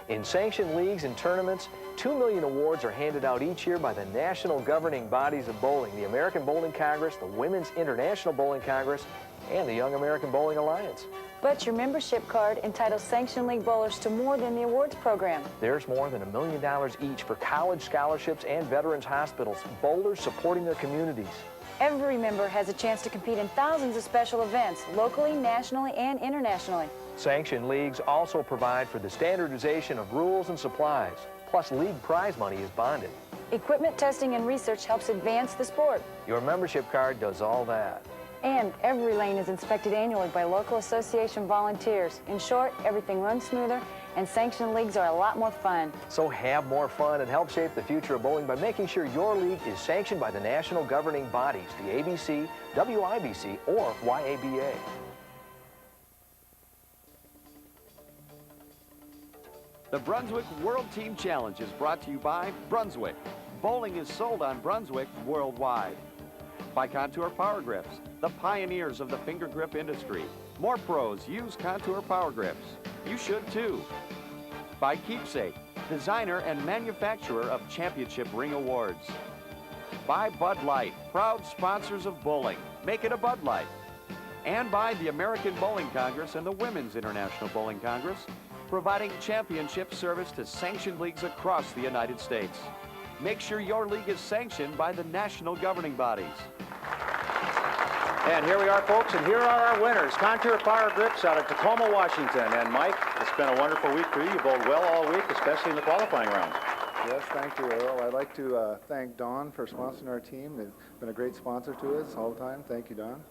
In sanctioned leagues and tournaments, 2 million awards are handed out each year by the national governing bodies of bowling, the American Bowling Congress, the Women's International Bowling Congress, and the Young American Bowling Alliance. But your membership card entitles sanctioned league bowlers to more than the awards program. There's more than $1 million each for college scholarships and veterans hospitals, bowlers supporting their communities. Every member has a chance to compete in thousands of special events, locally, nationally, and internationally. Sanctioned leagues also provide for the standardization of rules and supplies, plus league prize money is bonded. Equipment testing and research helps advance the sport. Your membership card does all that. And every lane is inspected annually by local association volunteers. In short, everything runs smoother, and sanctioned leagues are a lot more fun. So have more fun and help shape the future of bowling by making sure your league is sanctioned by the national governing bodies, the ABC, WIBC, or YABA. The Brunswick World Team Challenge is brought to you by Brunswick. Bowling is sold on Brunswick worldwide. By Contour Power Grips, the pioneers of the finger grip industry. More pros use Contour Power Grips. You should too. By Keepsake, designer and manufacturer of championship ring awards. By Bud Light, proud sponsors of bowling. Make it a Bud Light. And by the American Bowling Congress and the Women's International Bowling Congress, providing championship service to sanctioned leagues across the United States. Make sure your league is sanctioned by the national governing bodies. And here we are, folks, and here are our winners. Contour Power Grips out of Tacoma, Washington. And Mike, it's been a wonderful week for you. You bowled well all week, especially in the qualifying rounds. Yes, thank you, Earl. I'd like to thank Dawn for sponsoring our team. They've been a great sponsor to us all the time. Thank you, Dawn.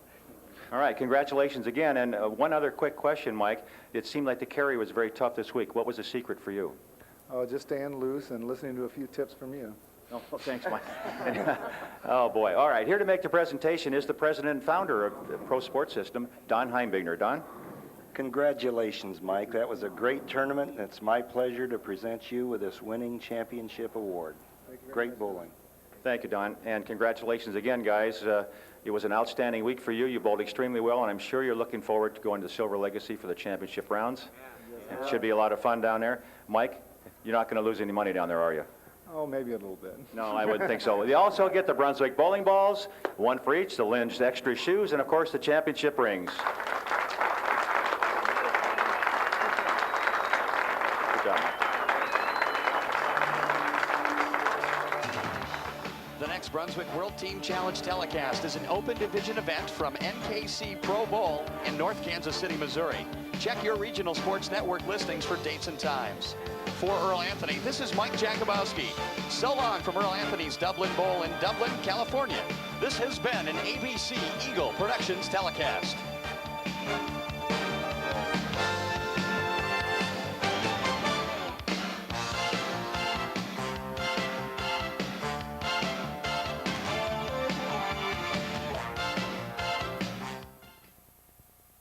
All right, congratulations again. And one other quick question, Mike. It seemed like the carry was very tough this week. What was the secret for you? Oh, just staying loose and listening to a few tips from you. Oh, thanks, Mike. Oh, boy. All right, here to make the presentation is the president and founder of the Pro Sports System, Don Heimbigner. Don? Congratulations, Mike. That was a great tournament, and it's my pleasure to present you with this winning championship award. Great bowling. Thank you, Don, and congratulations again, guys. It was an outstanding week for you. You bowled extremely well, and I'm sure you're looking forward to going to Silver Legacy for the championship rounds. It should be a lot of fun down there. Mike, you're not going to lose any money down there, are you? Oh, maybe a little bit. No, I wouldn't think so. You also get the Brunswick bowling balls, one for each, the Lynch extra shoes, and of course the championship rings. Good job, Mike. The next Brunswick World Team Challenge telecast is an open division event from NKC Pro Bowl in North Kansas City, Missouri. Check your regional sports network listings for dates and times. For Earl Anthony, this is Mike Jakubowski. So long from Earl Anthony's Dublin Bowl in Dublin, California. This has been an ABC Eagle Productions telecast.